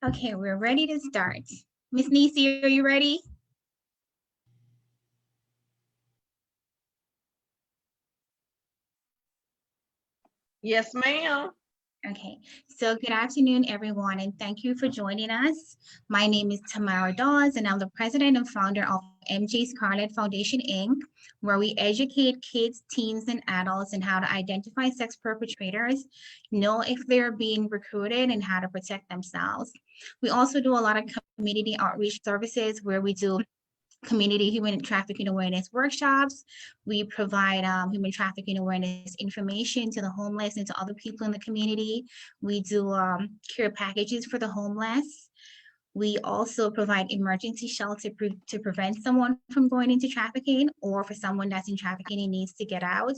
Okay, we're ready to start. Miss Nissi, are you ready? Yes, ma'am. Okay, so good afternoon, everyone, and thank you for joining us. My name is Tamara Dawes, and I'm the president and founder of MJ Scarlett Foundation, Inc., where we educate kids, teens, and adults in how to identify sex perpetrators, know if they're being recruited, and how to protect themselves. We also do a lot of community outreach services where we do community human trafficking awareness workshops. We provide human trafficking awareness information to the homeless and to other people in the community. We do care packages for the homeless. We also provide emergency shelter to prevent someone from going into trafficking or for someone that's in trafficking and needs to get out.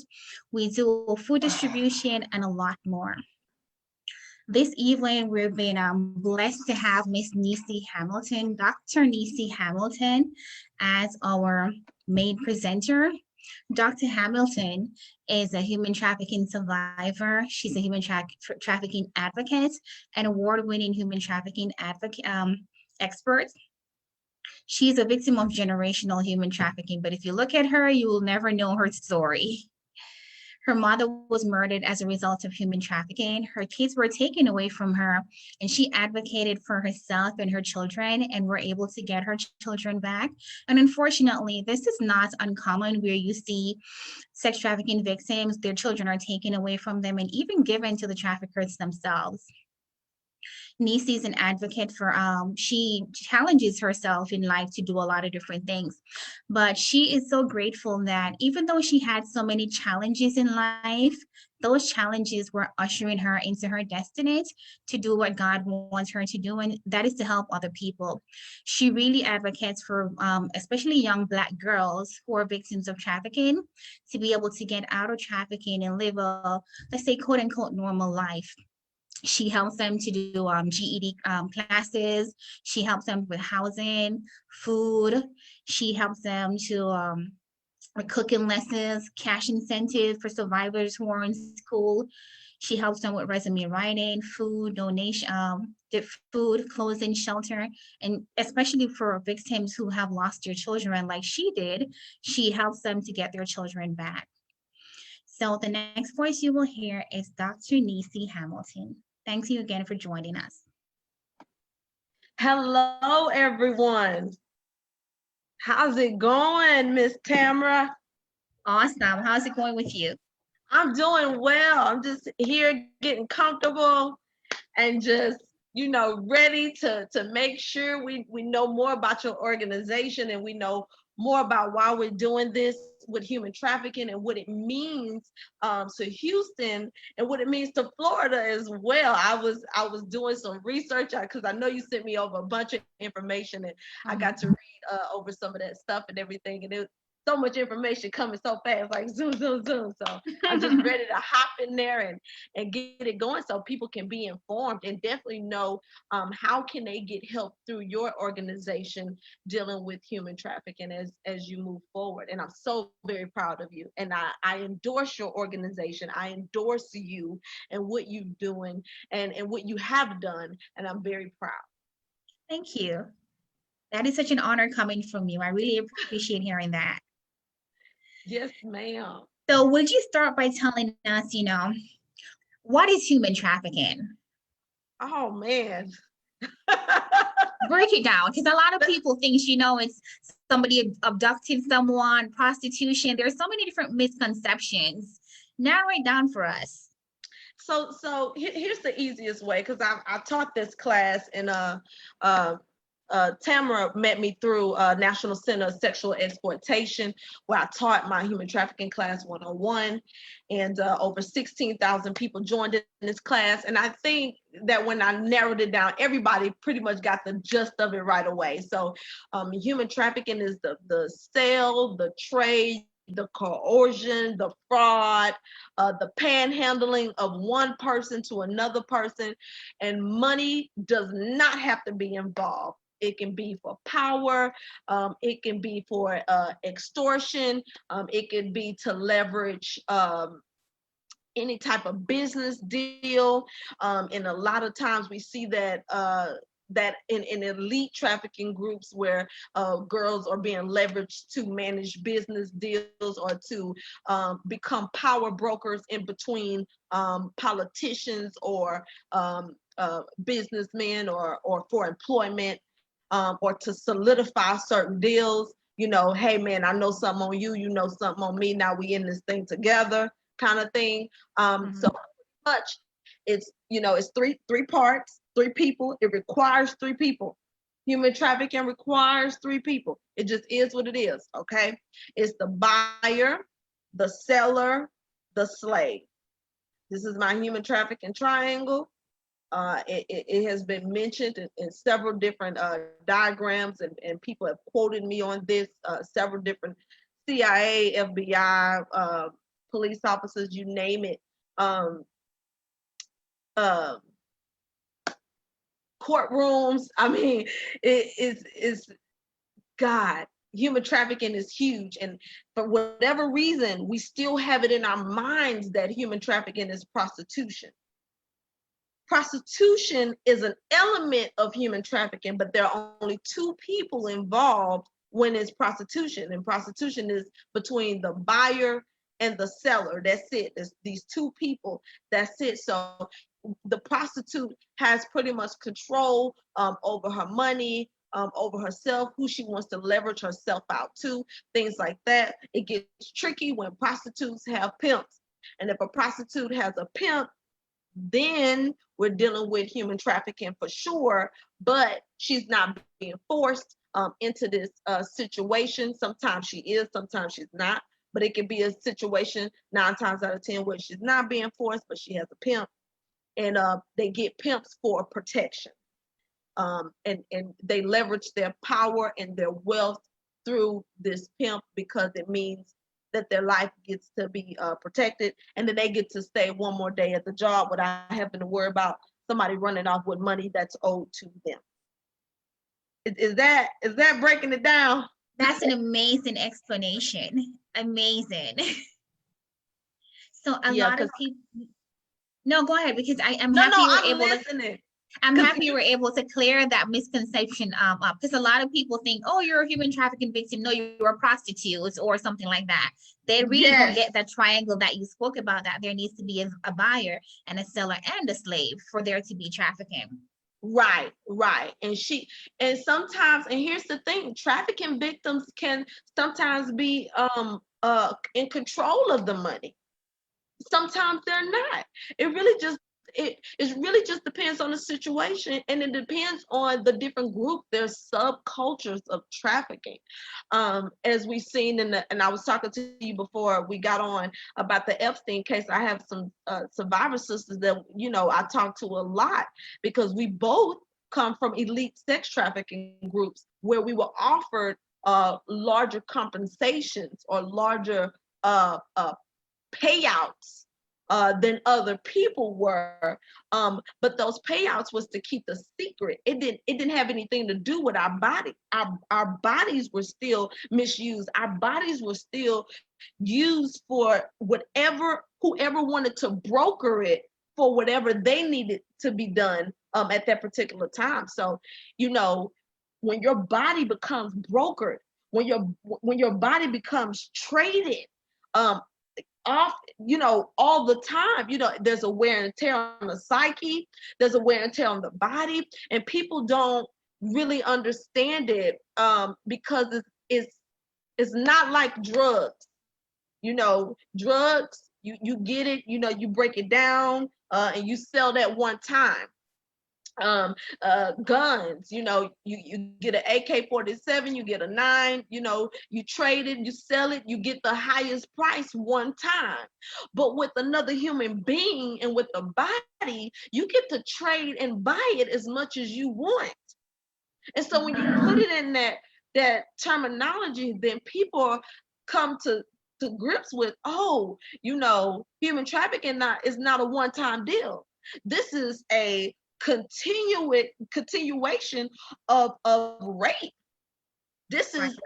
We do food distribution and a lot more. This evening, we've been blessed to have Miss Nissi Hamilton, Dr. Nissi Hamilton, as our main presenter. Dr. Hamilton is a human trafficking survivor. She's a trafficking advocate and award-winning human trafficking advocate expert. She's a victim of generational human trafficking, but if you look at her, you will never know her story. Her mother was murdered as a result of human trafficking. Her kids were taken away from her, and she advocated for herself and her children and were able to get her children back. And unfortunately, this is not uncommon where you see sex trafficking victims, their children are taken away from them and even given to the traffickers themselves. Nisi is an advocate for she challenges herself in life to do a lot of different things, but she is so grateful that even though she had so many challenges in life, those challenges were ushering her into her destiny to do what God wants her to do, and that is to help other people. She really advocates for especially young Black girls who are victims of trafficking to be able to get out of trafficking and live a, let's say, quote unquote normal life. She helps them to do GED classes. She helps them with housing, food. She helps them to with cooking lessons, cash incentive for survivors who are in school. She helps them with resume writing, food donation, food, clothing, shelter, and especially for victims who have lost their children, like she did. She helps them to get their children back. So the next voice you will hear is Dr. Nissi Hamilton. Thanks you again for joining us. Hello, everyone. How's it going, Miss Tamara? Awesome. How's it going with you? I'm doing well. I'm just here getting comfortable and just, ready to make sure we know more about your organization and we know more about why we're doing this with human trafficking and what it means to Houston and what it means to Florida as well. I was doing some research because I know you sent me over a bunch of information and I got to read over some of that stuff and everything, and it so much information coming so fast, like zoom, zoom, zoom. So I'm just ready to hop in there and get it going so people can be informed and definitely know how can they get help through your organization dealing with human trafficking as you move forward. And I'm so very proud of you. And I endorse your organization. I endorse you and what you're doing and what you have done. And I'm very proud. Thank you. That is such an honor coming from you. I really appreciate hearing that. Yes, ma'am. So, would you start by telling us, what is human trafficking? Oh man. Break it down because a lot of people think, it's somebody abducted someone, prostitution. There's so many different misconceptions. Narrow it down for us. So here's the easiest way, because I taught this class in Tamara met me through National Center of Sexual Exploitation, where I taught my human trafficking class 101, and over 16,000 people joined in this class. And I think that when I narrowed it down, everybody pretty much got the gist of it right away. So human trafficking is the sale, the trade, the coercion, the fraud, the panhandling of one person to another person, and money does not have to be involved. It can be for power. It can be for extortion. It can be to leverage any type of business deal. And a lot of times we see that that in elite trafficking groups where girls are being leveraged to manage business deals or to become power brokers in between politicians or businessmen or for employment, or to solidify certain deals. You know, hey man, I know something on you, you know something on me. Now we in this thing together, kind of thing. So much, it's, you know, it's three parts, three people. It requires three people. Human trafficking requires three people. It just is what it is. Okay, it's the buyer, the seller, the slave. This is my human trafficking triangle. It has been mentioned in several different diagrams, and people have quoted me on this, several different CIA, FBI, police officers, you name it. Courtrooms. I mean, it is God. Human trafficking is huge, and for whatever reason, we still have it in our minds that human trafficking is prostitution. Prostitution is an element of human trafficking, but there are only two people involved when it's prostitution, and prostitution is between the buyer and the seller. That's it. It's these two people. That's it. So the prostitute has pretty much control over her money, over herself, who she wants to leverage herself out to, things like that. It gets tricky when prostitutes have pimps. And if a prostitute has a pimp, then we're dealing with human trafficking for sure, but she's not being forced into this situation. Sometimes she is, sometimes she's not, but it can be a situation 9 times out of 10 where she's not being forced, but she has a pimp, and they get pimps for protection. And they leverage their power and their wealth through this pimp because it means that their life gets to be protected, and then they get to stay one more day at the job without having to worry about somebody running off with money that's owed to them. Is that breaking it down? That's an amazing explanation. Amazing. So a lot of people. No, go ahead, because I'm happy you were able to. I'm happy you were able to clear that misconception up, because a lot of people think, oh, you're a human trafficking victim. No, you're a prostitute or something like that. They really don't get that triangle that you spoke about, that there needs to be a buyer and a seller and a slave for there to be trafficking. Right. And sometimes, and here's the thing, trafficking victims can sometimes be in control of the money. Sometimes they're not. It really just depends on the situation, and it depends on the different group. There's subcultures of trafficking, as we've seen and I was talking to you before we got on about the Epstein case. I have some survivor sisters that, you know, I talk to a lot because we both come from elite sex trafficking groups where we were offered larger compensations or larger payouts than other people were, but those payouts was to keep the secret. It didn't have anything to do with our body. Our bodies were still misused. Our bodies were still used for whoever wanted to broker it for whatever they needed to be done at that particular time. So, you know, when your body becomes brokered, when your body becomes traded, off, you know, all the time, you know, there's a wear and tear on the psyche, there's a wear and tear on the body, and people don't really understand it because it's not like drugs. You know, drugs, you get it, you know, you break it down and you sell that one time. Guns, you know, you get an AK-47, you get a 9, you know, you trade it, you sell it, you get the highest price one time. But with another human being and with a body, you get to trade and buy it as much as you want. And so when you put it in that terminology, then people come to grips with, oh, you know, human trafficking is not a one-time deal. This is a continuation of rape. This is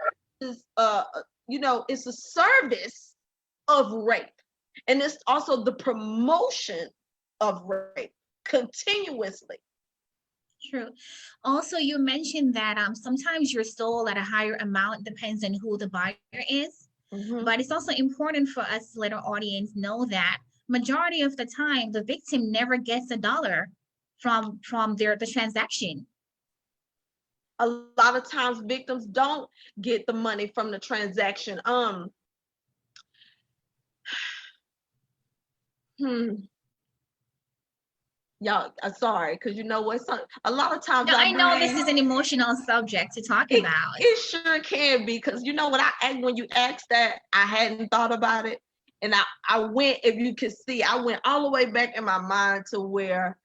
you know, it's a service of rape, and it's also the promotion of rape continuously. True. Also, you mentioned that sometimes you're sold at a higher amount, depends on who the buyer is. Mm-hmm. But it's also important for us to let our audience know that majority of the time, the victim never gets a dollar from the transaction. A lot of times victims don't get the money from the transaction. Hmm. Y'all, sorry, because you know what? A lot of times Now, our I know this is brain, an emotional subject to talk it, about. it sure can be, because you know what, when you asked that, I hadn't thought about it. And I went, if you could see, I went all the way back in my mind to where,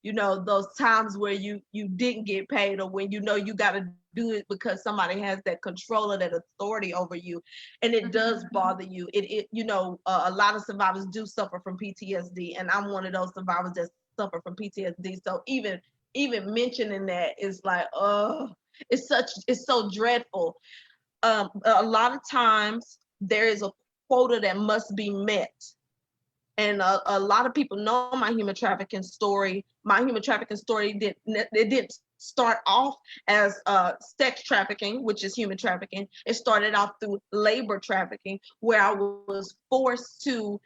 you know, those times where you didn't get paid, or when you know you got to do it because somebody has that control or that authority over you, and it does bother you. It you know, a lot of survivors do suffer from PTSD, and I'm one of those survivors that suffer from PTSD. So even mentioning that is like, oh, it's so dreadful. A lot of times there is a quota that must be met. And a lot of people know my human trafficking story. My human trafficking story didn't start off as sex trafficking, which is human trafficking. It started off through labor trafficking, where I was forced to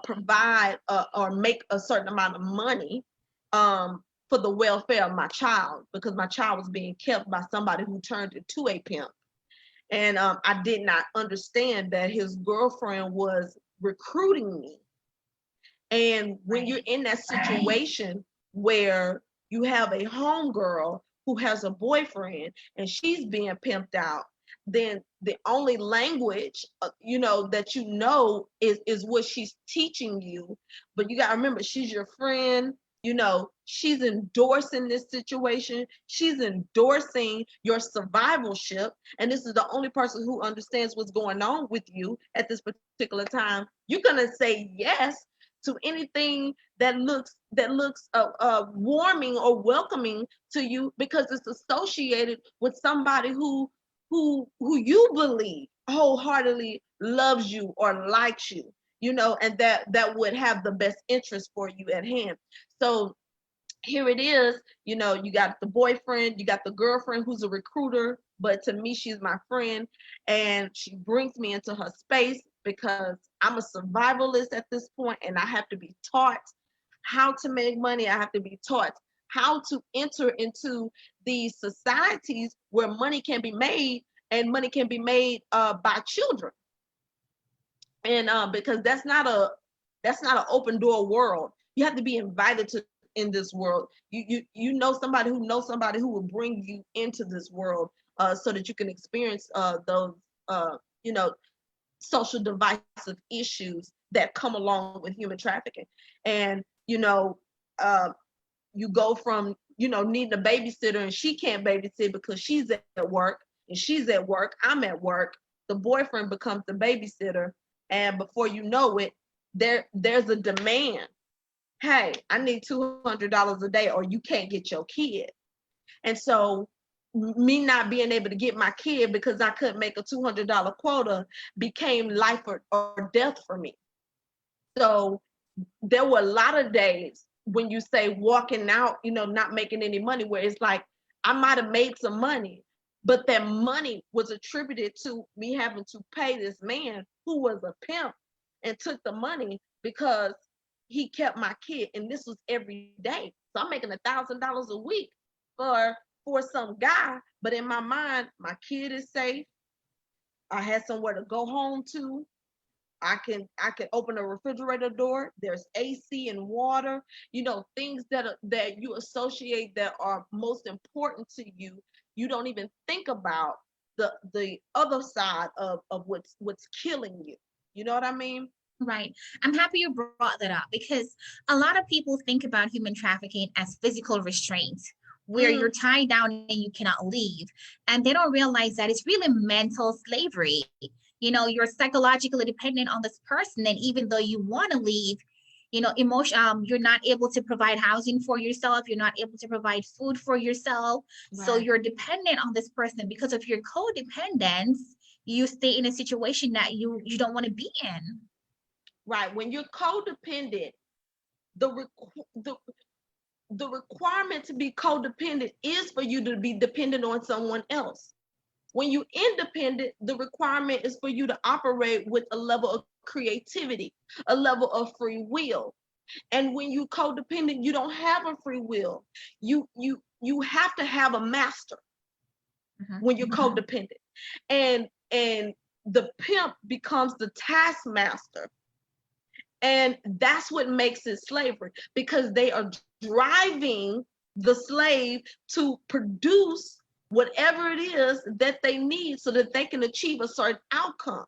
provide or make a certain amount of money for the welfare of my child, because my child was being kept by somebody who turned into a pimp. And I did not understand that his girlfriend was recruiting me. And when you're in that situation where you have a homegirl who has a boyfriend and she's being pimped out, then the only language, you know, that you know is what she's teaching you. But you got to remember, she's your friend. You know, she's endorsing this situation. She's endorsing your survivalship. And this is the only person who understands what's going on with you at this particular time. You're going to say yes to anything that looks warming or welcoming to you, because it's associated with somebody who you believe wholeheartedly loves you or likes you, you know, and that would have the best interest for you at hand. So here it is, you know, you got the boyfriend, you got the girlfriend who's a recruiter, but to me, she's my friend, and she brings me into her space because I'm a survivalist at this point, and I have to be taught how to make money. I have to be taught how to enter into these societies where money can be made, and money can be made by children. And because that's not an open door world. You have to be invited to in this world. You know somebody who knows somebody who will bring you into this world, so that you can experience those you know, social divisive issues that come along with human trafficking. And you know, you go from, you know, needing a babysitter, and she can't babysit because she's at work, and she's at work, I'm at work. The boyfriend becomes the babysitter, and before you know it, there's a demand. Hey, I need $200 a day, or you can't get your kid. And so me not being able to get my kid because I couldn't make a $200 quota became life or death for me. So there were a lot of days when you say walking out, you know, not making any money, where it's like I might have made some money, but that money was attributed to me having to pay this man who was a pimp and took the money because he kept my kid. And this was every day. So I'm making $1,000 a week for some guy. But in my mind, my kid is safe. I had somewhere to go home to. I can open a refrigerator door. There's AC and water. You know, things that you associate that are most important to you. You don't even think about the other side of what's killing you. You know what I mean? Right. I'm happy you brought that up because a lot of people think about human trafficking as physical restraints, where you're tied down and you cannot leave. And they don't realize that it's really mental slavery. You know, you're psychologically dependent on this person. And even though you want to leave, you know, you're not able to provide housing for yourself. You're not able to provide food for yourself. Right. So you're dependent on this person. Because of your codependence, you stay in a situation that you don't want to be in. Right. When you're codependent, the the requirement to be codependent is for you to be dependent on someone else. When you independent, the requirement is for you to operate with a level of creativity, a level of free will. And when you codependent, you don't have a free will. You have to have a master when you're codependent. And the pimp becomes the taskmaster. And that's what makes it slavery, because they are driving the slave to produce whatever it is that they need so that they can achieve a certain outcome.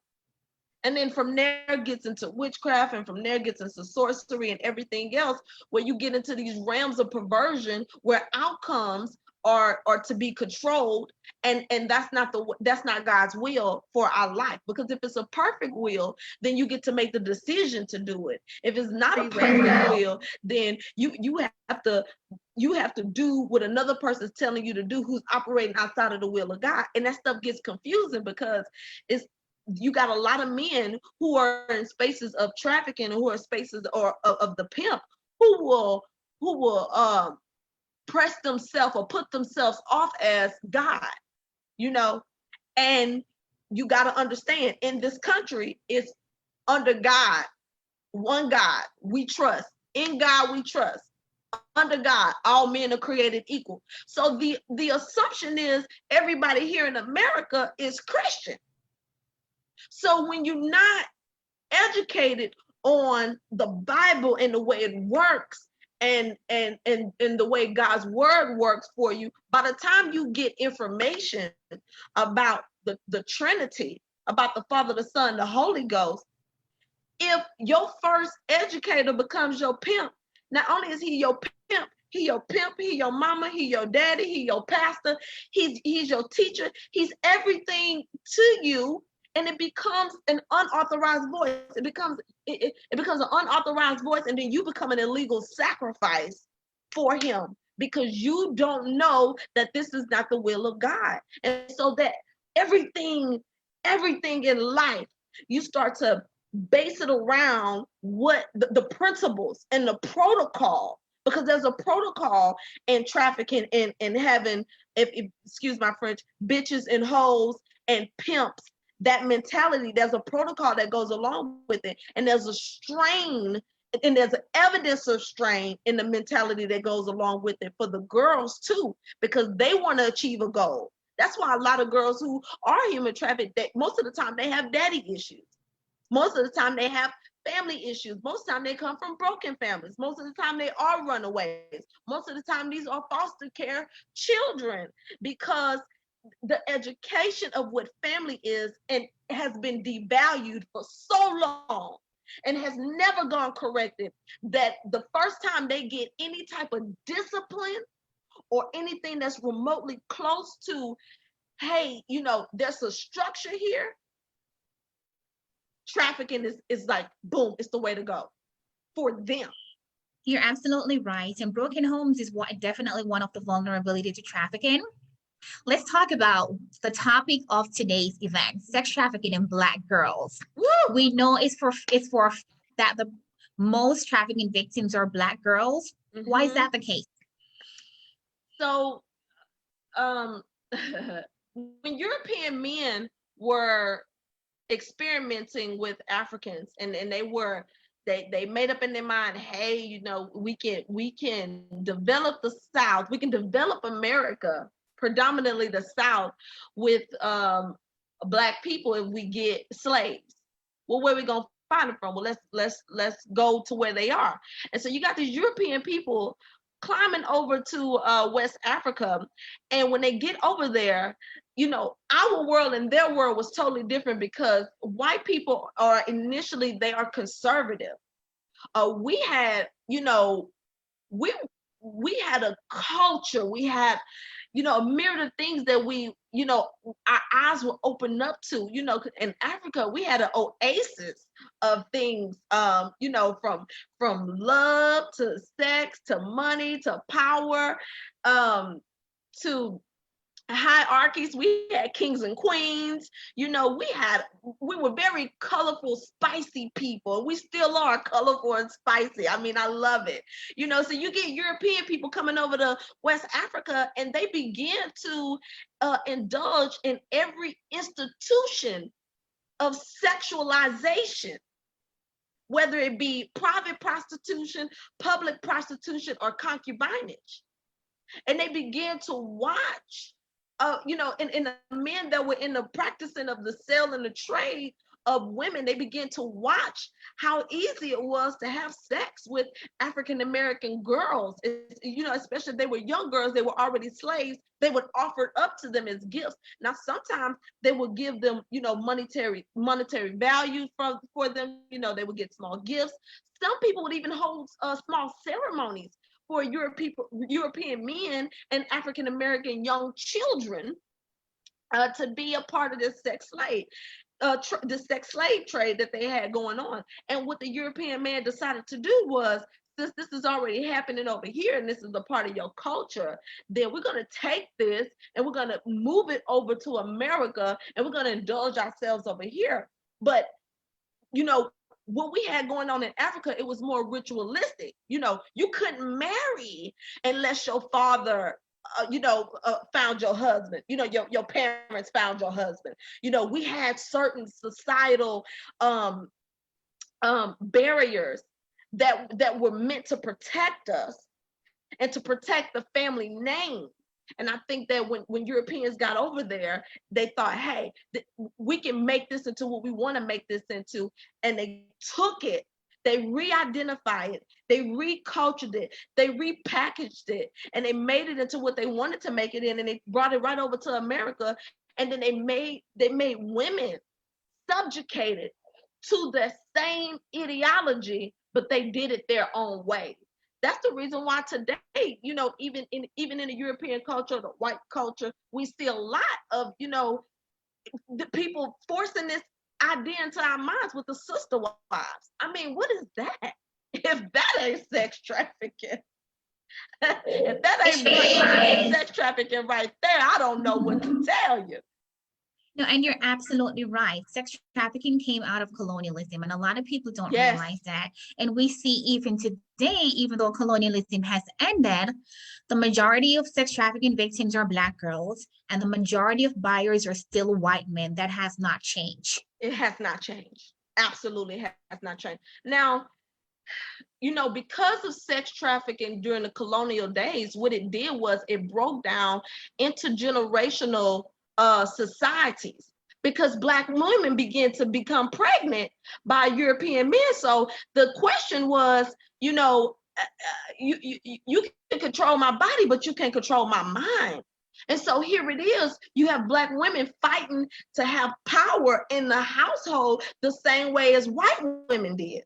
And then from there gets into witchcraft, and from there gets into sorcery and everything else, where you get into these realms of perversion where outcomes are to be controlled, and that's not God's will for our life. Because if it's a perfect will, then you get to make the decision to do it. If it's not a perfect will, then you have to do what another person's telling you to do, who's operating outside of the will of God. And that stuff gets confusing, because you got a lot of men who are in spaces of trafficking, who are spaces of the pimp, who will press themselves or put themselves off as God, and you got to understand, in this country, it's under God, one God we trust, in God we trust, under God all men are created equal. So the assumption is everybody here in America is Christian. So when you're not educated on the Bible and the way it works, and the way God's word works for you, by the time you get information about the Trinity, about the Father, the Son, the Holy Ghost, if your first educator becomes your pimp, not only is he your pimp, he your mama, he your daddy, he your pastor, he's your teacher, he's everything to you. And it becomes an unauthorized voice. It becomes an unauthorized voice, and then you become an illegal sacrifice for him, because you don't know that this is not the will of God. And so that everything in life, you start to base it around what the principles and the protocol, because there's a protocol in trafficking and having, if excuse my French, bitches and hoes and pimps. That mentality, there's a protocol that goes along with it, and there's a strain, and there's evidence of strain in the mentality that goes along with it for the girls too, because they want to achieve a goal. That's why a lot of girls who are human trafficked, most of the time they have daddy issues. Most of the time they have family issues. Most of the time they come from broken families. Most of the time they are runaways. Most of the time these are foster care children, because the education of what family is and has been devalued for so long and has never gone corrected, that the first time they get any type of discipline or anything that's remotely close to, hey, there's a structure here, trafficking is like, boom, it's the way to go for them. You're absolutely right. And broken homes is definitely one of the vulnerability to trafficking. Let's talk about the topic of today's event: sex trafficking in Black girls. Woo! We know it's for that the most trafficking victims are Black girls. Mm-hmm. Why is that the case? So, when European men were experimenting with Africans, and they made up in their mind, hey, we can develop the South, we can develop America, predominantly the South, with Black people if we get slaves. Well, where are we gonna find them from? Well, let's go to where they are. And so you got these European people climbing over to West Africa, and when they get over there, our world and their world was totally different, because white people are initially, they are conservative. We had, we had a culture, we had, a myriad of things that we, our eyes were opened up to. In Africa, we had an oasis of things, from love to sex to money to power, to hierarchies. We had kings and queens. You know, we were very colorful, spicy people. We still are colorful and spicy. I mean, I love it. You know, so you get European people coming over to West Africa, and they begin to indulge in every institution of sexualization, whether it be private prostitution, public prostitution, or concubinage. And they began to watch, you know, in the men that were in the practicing of the sale and the trade of women, they began to watch how easy it was to have sex with African American girls. You know, especially if they were young girls, they were already slaves. They would offer it up to them as gifts. Now, sometimes they would give them, you know, monetary value for them. You know, they would get small gifts. Some people would even hold small ceremonies for European men and African American young children to be a part of this sex slave. The sex slave trade that they had going on. And what the European man decided to do was, since this is already happening over here and this is a part of your culture, then we're going to take this and we're going to move it over to America and we're going to indulge ourselves over here. But, you know, what we had going on in Africa, it was more ritualistic. You know, you couldn't marry unless your father found your husband, you know, your parents found your husband. You know, we had certain societal barriers that were meant to protect us and to protect the family name. And I think that when Europeans got over there, they thought, hey, we can make this into what we want to make this into. And they took it, they re-identified it, they recultured it, they repackaged it, and they made it into what they wanted to make it in, and they brought it right over to America. And then they made women subjugated to the same ideology, but they did it their own way. That's the reason why today, you know, even in the European culture, the white culture, we see a lot of, you know, the people forcing this idea into our minds with the sister wives. I mean, what is that? If that ain't sex trafficking, if that ain't sex trafficking right there, I don't know what to tell you. No, and you're absolutely right. Sex trafficking came out of colonialism, and a lot of people don't realize that. And we see even today, even though colonialism has ended, the majority of sex trafficking victims are Black girls, and the majority of buyers are still white men. That has not changed. It has not changed. Absolutely has not changed. Now, you know, because of sex trafficking during the colonial days, what it did was it broke down intergenerational societies, because Black women began to become pregnant by European men. So the question was, you know, you can control my body, but you can't control my mind. And so here it is, you have Black women fighting to have power in the household the same way as white women did.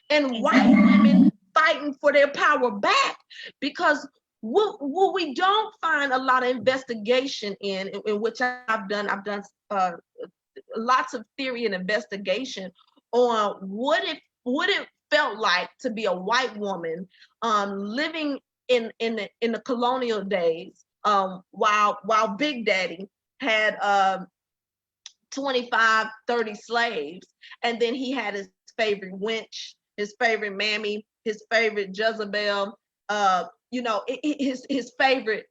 And white women fighting for their power back, because what we don't find a lot of investigation in which I've done lots of theory and investigation on what it felt like to be a white woman living in the colonial days, while Big Daddy had 25, 30 slaves, and then he had his favorite wench, his favorite mammy, his favorite Jezebel, you know, his favorite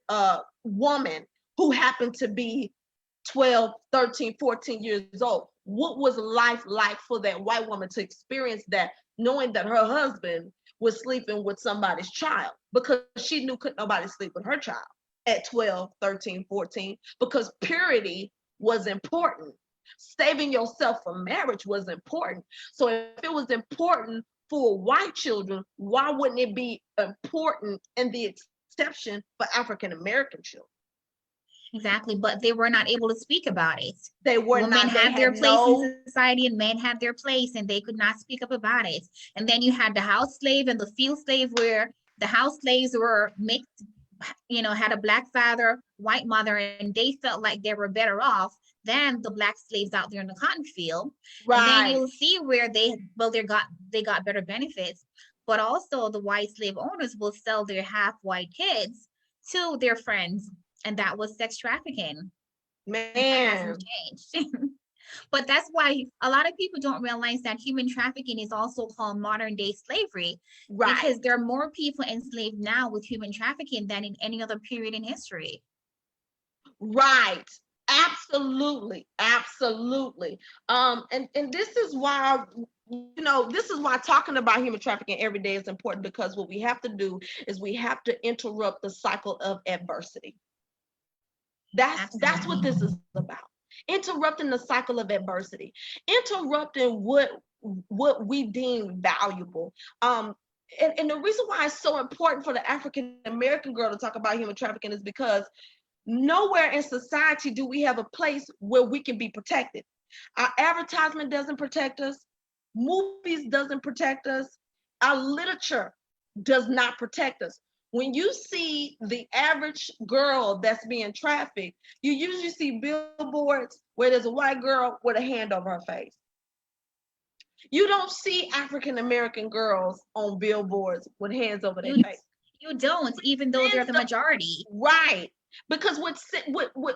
woman who happened to be 12, 13, 14 years old. What was life like for that white woman to experience that, knowing that her husband was sleeping with somebody's child? Because she knew couldn't nobody sleep with her child at 12, 13, 14, because purity was important. Saving yourself from marriage was important. So if it was important for white children, why wouldn't it be important and the exception for African American children? Exactly, but they were not able to speak about it. They were Women not. had their place in society, and men had their place, and they could not speak up about it. And then you had the house slave and the field slave, where the house slaves were mixed, you know, had a Black father, white mother, and they felt like they were better off than the Black slaves out there in the cotton field. Right. And then you'll see where they got better benefits, but also the white slave owners will sell their half white kids to their friends and that was sex trafficking. Man. That hasn't changed. But that's why a lot of people don't realize that human trafficking is also called modern day slavery, Right. because there are more people enslaved now with human trafficking than in any other period in history. Right. Absolutely. Absolutely. And this is why, this is why talking about human trafficking every day is important, because what we have to do is we have to interrupt the cycle of adversity. That's what this is about. Interrupting the cycle of adversity, interrupting what we deem valuable. And the reason why it's so important for the African American girl to talk about human trafficking is because nowhere in society do we have a place where we can be protected. Our advertisement doesn't protect us. Movies doesn't protect us. Our literature does not protect us. When you see the average girl that's being trafficked, you usually see billboards where there's a white girl with a hand over her face. You don't see African American girls on billboards with hands over their face. You don't, even though they're the majority. Right. Because what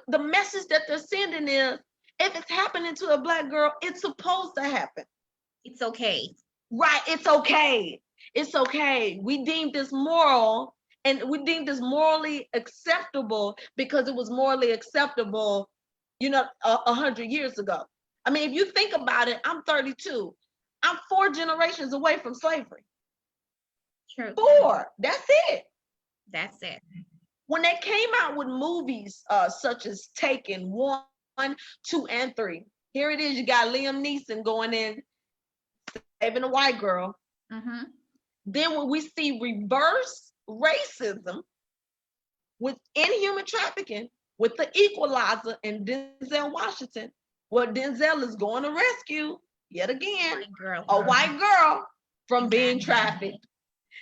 the message that they're sending is, if it's happening to a Black girl, it's supposed to happen. It's okay. Right. It's okay. It's okay. We deemed this moral, and we deemed this morally acceptable because it was morally acceptable, 100 years ago. I mean, if you think about it, I'm 32. I'm 4 generations away from slavery. True. 4. That's it. That's it. When they came out with movies such as Taken 1, 2, and 3, here it is. You got Liam Neeson going in, saving a white girl. Mm-hmm. Then when we see reverse racism within human trafficking with the Equalizer and Denzel Washington, well, Denzel is going to rescue, yet again, a white girl from being trafficked.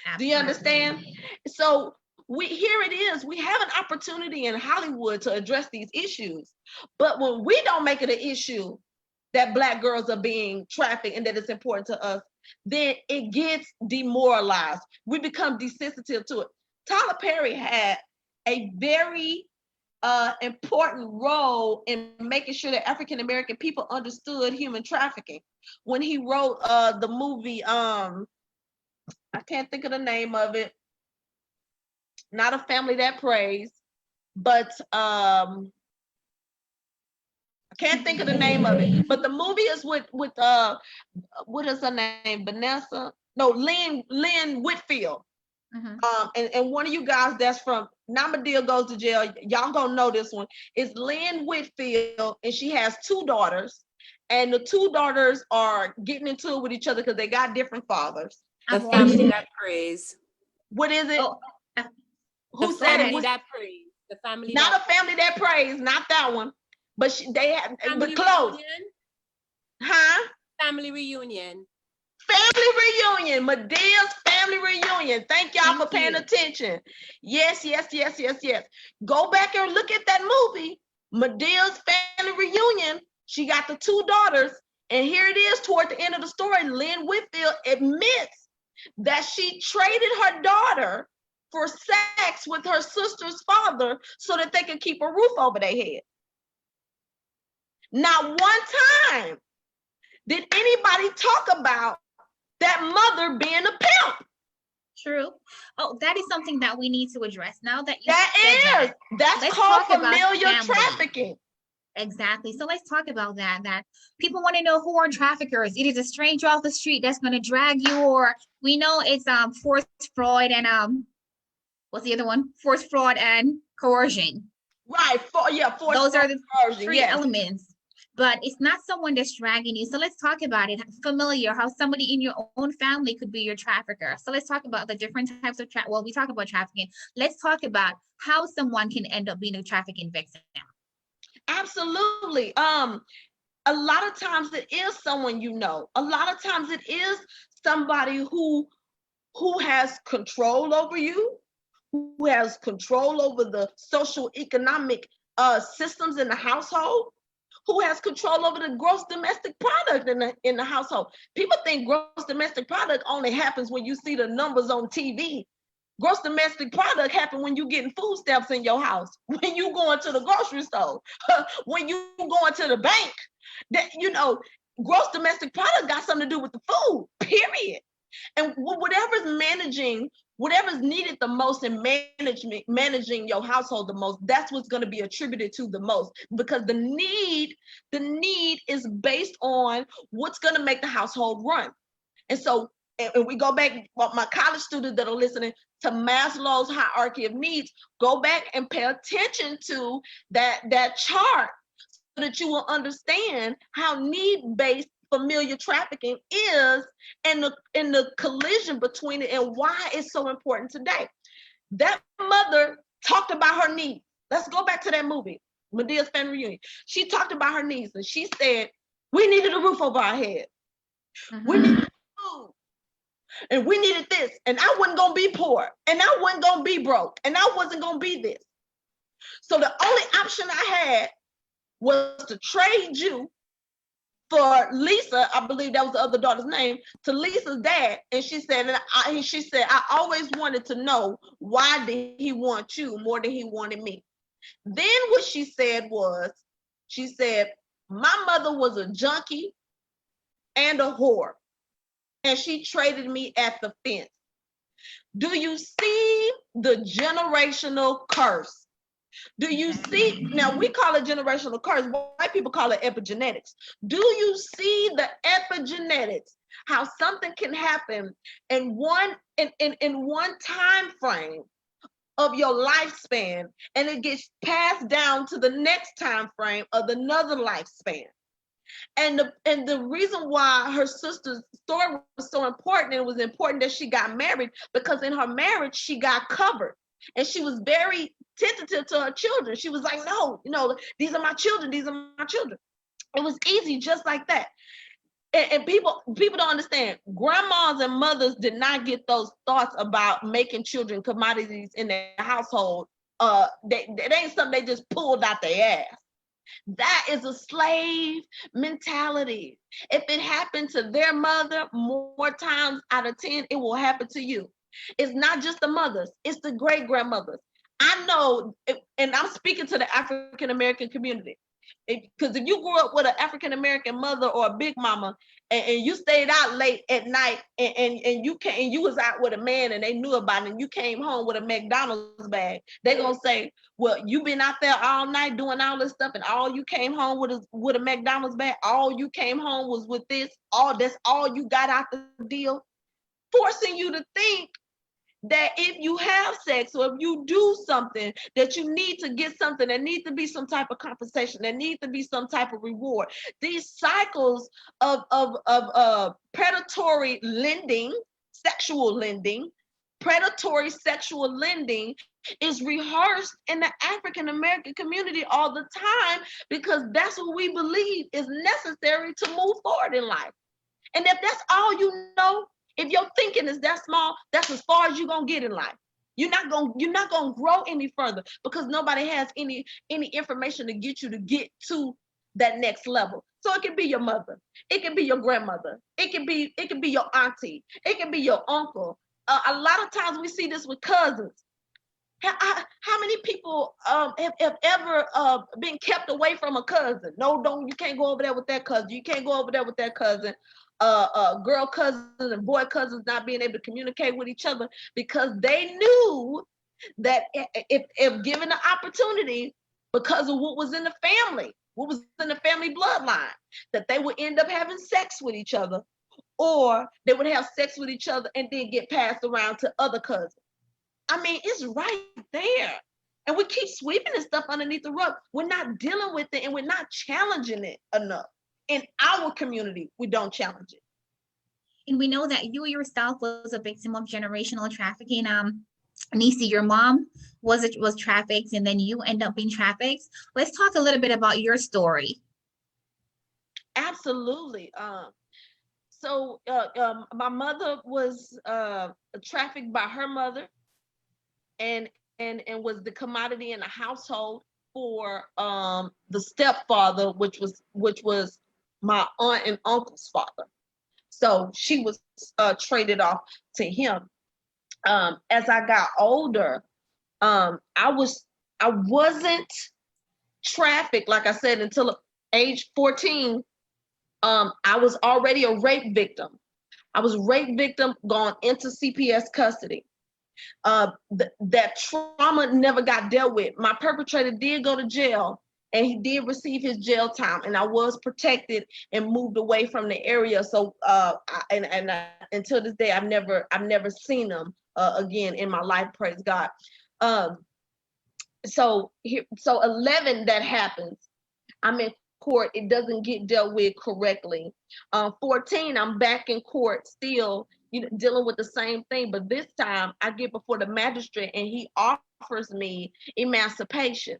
Absolutely. Do you understand? So here it is. We have an opportunity in Hollywood to address these issues. But when we don't make it an issue that Black girls are being trafficked and that it's important to us, then it gets demoralized. We become desensitive to it. Tyler Perry had a very important role in making sure that African American people understood human trafficking when he wrote the movie. I can't think of the name of it. Not A Family That Prays, but I can't think of the name of it. But the movie is with what is her name? Lynn Whitfield. Mm-hmm. And one of you guys that's from Namadil Goes to Jail, y'all gonna know this one, is Lynn Whitfield, and she has 2 daughters, and the 2 daughters are getting into it with each other because they got different fathers. A Family That Prays. What is it? Oh, who said it? That prays. The Family. Not A Family That Prays. Not that one. But they have, but close. Reunion? Huh? Family Reunion. Family Reunion. Medea's Family Reunion. Thank y'all for paying attention. Yes. Go back and look at that movie. Medea's Family Reunion. She got the 2 daughters. And here it is toward the end of the story. Lynn Whitfield admits that she traded her daughter for sex with her sister's father so that they could keep a roof over their head. Not one time did anybody talk about that mother being a pimp. True. Oh, that is something that we need to address now that you said that. That's called familial trafficking. Exactly. So let's talk about that. That people want to know who are traffickers. It is a stranger off the street that's going to drag you, or we know it's forced fraud and what's the other one? Forced fraud and coercion. Right. Those are the 3 elements. But it's not someone that's dragging you. So let's talk about it. Familiar, how somebody in your own family could be your trafficker. So let's talk about the different types of we talk about trafficking. Let's talk about how someone can end up being a trafficking victim. Absolutely. A lot of times it is someone you know. A lot of times it is somebody who has control over you, who has control over the social economic systems in the household, who has control over the gross domestic product in the household. People think gross domestic product only happens when you see the numbers on TV. Gross domestic product happen when you getting food stamps in your house, when you going to the grocery store, when you going to the bank. That, you know, gross domestic product got something to do with the food, period. And whatever's needed the most in managing your household the most, that's what's going to be attributed to the most, because the need is based on what's going to make the household run. And so, and we go back, my college students that are listening to Maslow's hierarchy of needs, go back and pay attention to that chart so that you will understand how need-based familial trafficking is, and the collision between it, and why it's so important today. That mother talked about her needs. Let's go back to that movie, Medea's Family Reunion. She talked about her needs, and she said, we needed a roof over our head. We needed food. And we needed this. And I wasn't going to be poor. And I wasn't going to be broke. And I wasn't going to be this. So the only option I had was to trade you for Lisa, I believe that was the other daughter's name, to Lisa's dad. And she said, I always wanted to know, why did he want you more than he wanted me? Then what she said was, she said, my mother was a junkie and a whore, and she traded me at the fence. Do you see the generational curse? Do you see, now we call it generational curse, white people call it epigenetics. Do you see the epigenetics, how something can happen in one time frame of your lifespan, and it gets passed down to the next time frame of another lifespan? And the reason why her sister's story was so important, and it was important that she got married, because in her marriage she got covered, and she was very tentative to her children. She was like, no, these are my children, these are my children. It was easy, just like that. And people don't understand. Grandmas and mothers did not get those thoughts about making children commodities in their household. It ain't something they just pulled out their ass. That is a slave mentality. If it happened to their mother, more times out of 10, it will happen to you. It's not just the mothers, it's the great grandmothers. I know, and I'm speaking to the African American community, because if you grew up with an African American mother or a big mama, and you stayed out late at night, and you was out with a man and they knew about it, and you came home with a McDonald's bag, they're gonna say, well, you been out there all night doing all this stuff, and all you came home with a McDonald's bag, all you came home was with this, that's all you got out the deal, forcing you to think that if you have sex, or if you do something, that you need to get something, there needs to be some type of compensation, there needs to be some type of reward. These cycles of predatory lending, sexual lending, predatory sexual lending is rehearsed in the African American community all the time, because that's what we believe is necessary to move forward in life. And if that's all you know, if your thinking is that small, that's as far as you're gonna get in life. You're not gonna grow any further, because nobody has any information to get you to that next level. So it can be your mother, it can be your grandmother, it can be your auntie, it can be your uncle. A lot of times we see this with cousins. How many people have ever been kept away from a cousin? No, you can't go over there with that cousin. You can't go over there with that cousin. Girl cousins and boy cousins not being able to communicate with each other, because they knew that if given the opportunity, because of what was in the family, bloodline, that they would end up having sex with each other, or they would have sex with each other and then get passed around to other cousins. I mean, it's right there. And we keep sweeping this stuff underneath the rug. We're not dealing with it, and we're not challenging it enough. In our community, we don't challenge it. And we know that you yourself was a victim of generational trafficking. Nissi, your mom was trafficked, and then you end up being trafficked. Let's talk a little bit about your story. Absolutely. So my mother was trafficked by her mother, and was the commodity in the household for the stepfather, which was my aunt and uncle's father. So she was traded off to him. as I got older, I wasn't trafficked, like I said, until age 14. I was already a rape victim. I was rape victim, gone into CPS custody. That trauma never got dealt with. My perpetrator did go to jail, and he did receive his jail time, and I was protected and moved away from the area. So until this day, I've never seen him again in my life. Praise God. So 11, that happens. I'm in court. It doesn't get dealt with correctly. 14, I'm back in court still, dealing with the same thing, but this time I get before the magistrate and he offers me emancipation.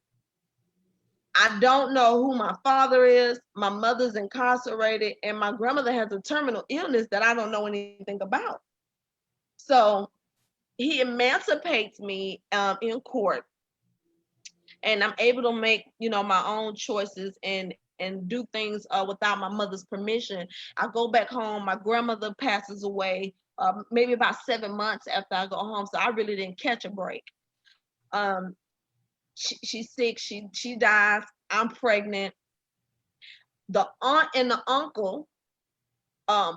I don't know who my father is. My mother's incarcerated, and my grandmother has a terminal illness that I don't know anything about. So he emancipates me in court, and I'm able to make, my own choices and do things without my mother's permission. I go back home. My grandmother passes away maybe about 7 months after I go home, so I really didn't catch a break. She's sick. She dies. I'm pregnant. The aunt and the uncle, my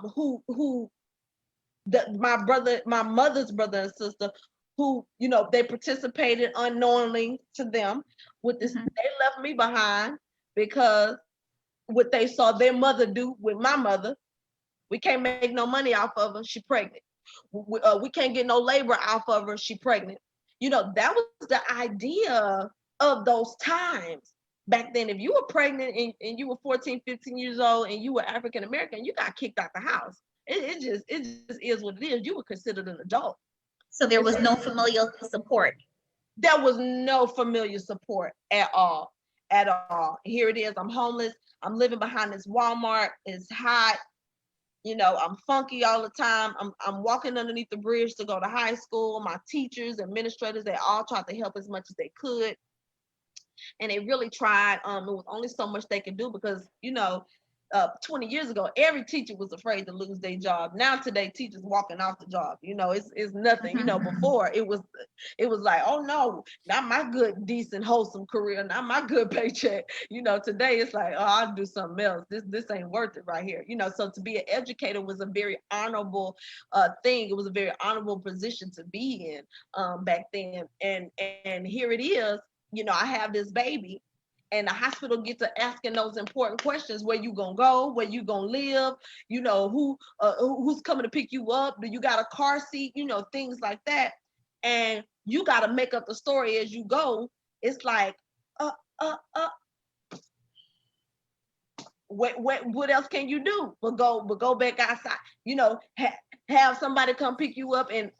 mother's brother and sister, who, they participated unknowingly to them with this. Mm-hmm. They left me behind because what they saw their mother do with my mother. We can't make no money off of her. She pregnant. We can't get no labor off of her. She pregnant. That was the idea of those times back then. If you were pregnant and you were 14, 15 years old and you were African American, you got kicked out the house. It just is what it is. You were considered an adult. So there was no familial support. There was no familiar support at all. At all. Here it is. I'm homeless. I'm living behind this Walmart. It's hot. I'm funky all the time. I'm walking underneath the bridge to go to high school. My teachers, administrators, they all tried to help as much as they could. And they really tried. It was only so much they could do because, 20 years ago, every teacher was afraid to lose their job. Now today, teachers walking off the job. It's nothing. Before it was like, oh no, not my good, decent, wholesome career, not my good paycheck. Today it's like, oh, I'll do something else. This ain't worth it right here. So to be an educator was a very honorable thing. It was a very honorable position to be in back then. And here it is. I have this baby. And the hospital gets to asking those important questions: where you gonna go, where you gonna live, who's coming to pick you up, do you got a car seat, things like that. And you got to make up the story as you go. It's like, what else can you do but go back outside? Have somebody come pick you up and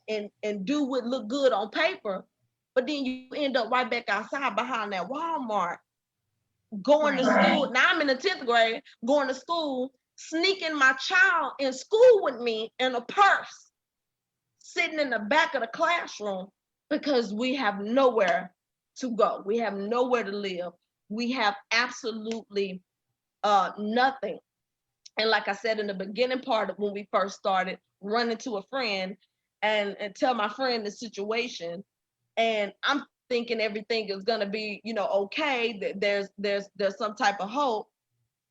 do what look good on paper, but then you end up right back outside behind that Walmart. Going to school. Now I'm in the 10th grade, going to school, sneaking my child in school with me in a purse, sitting in the back of the classroom because we have nowhere to go. We have nowhere to live. We have absolutely nothing. And like I said in the beginning part of when we first started, running to a friend and tell my friend the situation. And I'm thinking everything is gonna be, okay, that there's some type of hope.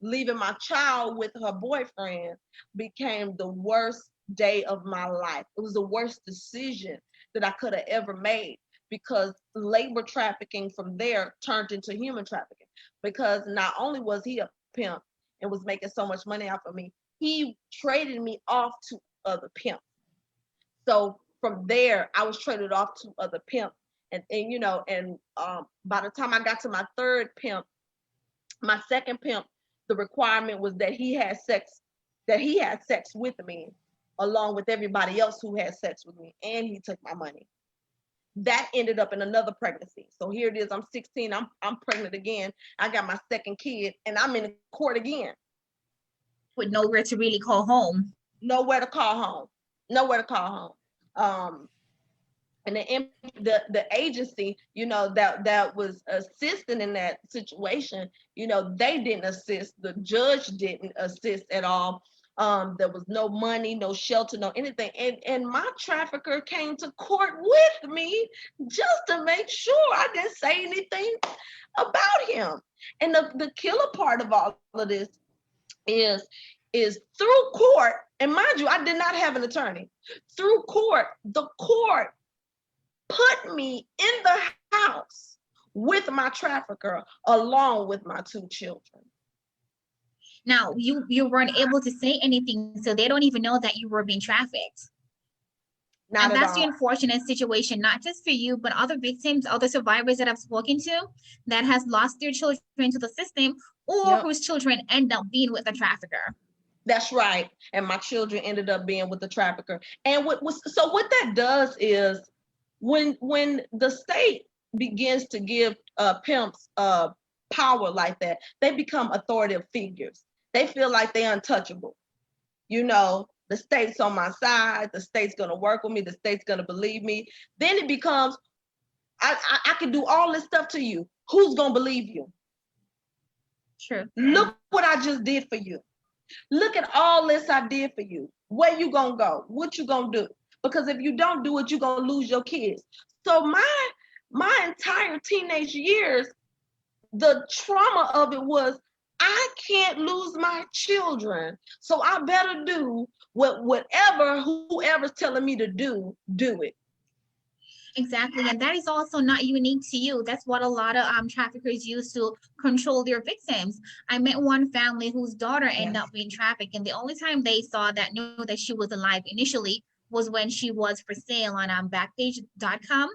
Leaving my child with her boyfriend became the worst day of my life. It was the worst decision that I could have ever made, because labor trafficking from there turned into human trafficking. Because not only was he a pimp and was making so much money off of me, he traded me off to other pimps. So from there, I was traded off to other pimps. And by the time I got to my third pimp, my second pimp, the requirement was that he had sex with me, along with everybody else who had sex with me, and he took my money. That ended up in another pregnancy. So here it is, I'm 16, I'm pregnant again. I got my second kid, and I'm in court again. With nowhere to really call home. Nowhere to call home. And the agency, that was assisting in that situation, they didn't assist. The judge didn't assist at all. There was no money, no shelter, no anything. And my trafficker came to court with me just to make sure I didn't say anything about him. And the killer part of all of this is through court, and mind you, I did not have an attorney. Through court, the court put me in the house with my trafficker along with my 2 children. Now, you weren't able to say anything, so they don't even know that you were being trafficked. Not and at that's all. the unfortunate situation, not just for you, but other victims, other survivors that I've spoken to that has lost their children to the system, or Yep. whose children end up being with the trafficker. That's right. And my children ended up being with the trafficker. And what that does is when the state begins to give pimps power like that, they become authoritative figures. They feel like they're untouchable. You know, the state's on my side, the state's gonna work with me, the state's gonna believe me. Then it becomes, I can do all this stuff to you. Who's gonna believe you? True. Look what I just did for you. Look at all this I did for you. Where you gonna go? What you gonna do? Because if you don't do it, you're gonna lose your kids. So my entire teenage years, the trauma of it was, I can't lose my children. So I better do whoever's telling me to do it. Exactly. And that is also not unique to you. That's what a lot of traffickers use to control their victims. I met one family whose daughter ended up being trafficked, and the only time they knew that she was alive initially was when she was for sale on Backpage.com.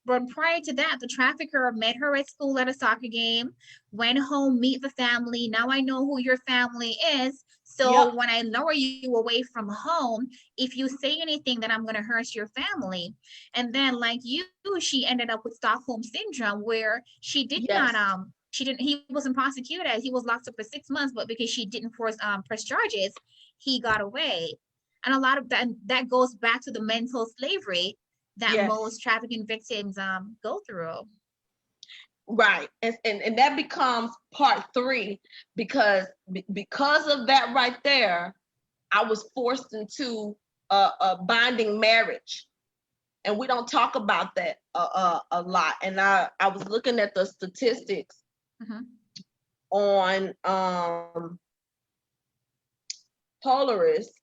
But prior to that, the trafficker met her at school at a soccer game, went home, meet the family. Now I know who your family is. So when I lure you away from home, if you say anything, then I'm going to hurt your family. And then like you, she ended up with Stockholm Syndrome, where she did not, he wasn't prosecuted. He was locked up for 6 months, but because she didn't press charges, he got away. And a lot of that goes back to the mental slavery that most trafficking victims go through. Right. And that becomes part 3, because of that right there, I was forced into a binding marriage. And we don't talk about that a lot. And I was looking at the statistics on Polaris.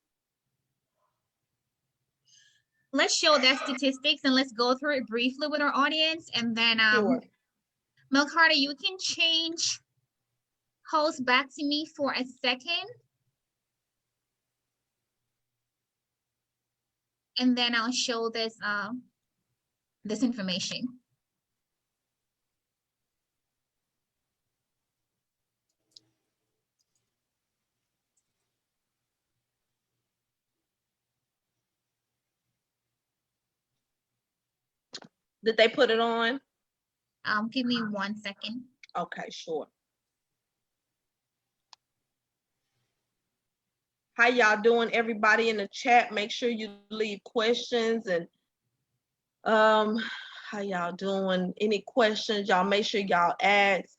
Let's show that statistics and let's go through it briefly with our audience. And then Mel Carter, you can change host back to me for a second. And then I'll show this this information. Did they put it on? Give me 1 second. Okay, sure. How y'all doing, everybody in the chat? Make sure you leave questions. And how y'all doing? Any questions, y'all make sure y'all ask.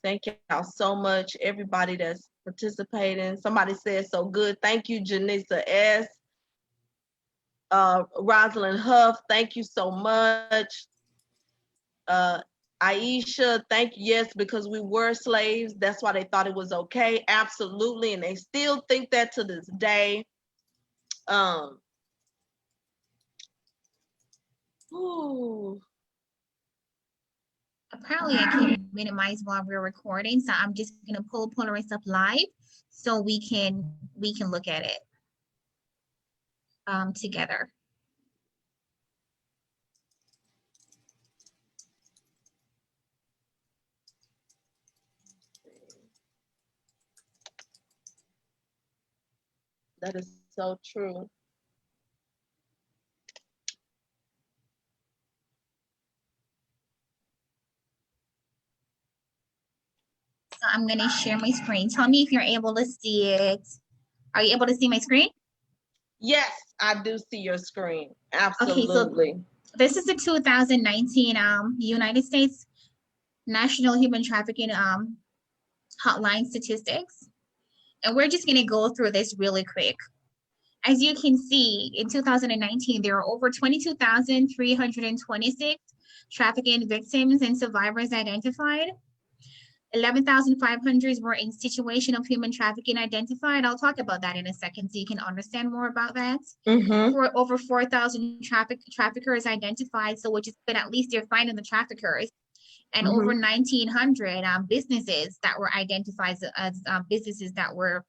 Thank y'all so much, everybody that's participating. Somebody said so good. Thank you, Janissa S. Rosalind Huff, thank you so much. Aisha, thank you. Yes, because we were slaves. That's why they thought it was okay. Absolutely. And they still think that to this day. Apparently I can minimize while we're recording. So I'm just gonna pull Polaris up live so we can look at it together. That is so true. So I'm going to share my screen. Tell me if you're able to see it. Are you able to see my screen? Yes, I do see your screen. Absolutely. Okay, so this is the 2019 United States National Human Trafficking Hotline statistics. And we're just going to go through this really quick. As you can see, in 2019, there are over 22,326 trafficking victims and survivors identified. 11,500 were in situation of human trafficking identified. I'll talk about that in a second so you can understand more about that. For over 4,000 traffickers identified, so which has been at least they're finding the traffickers, and over 1,900 businesses that were identified as businesses that were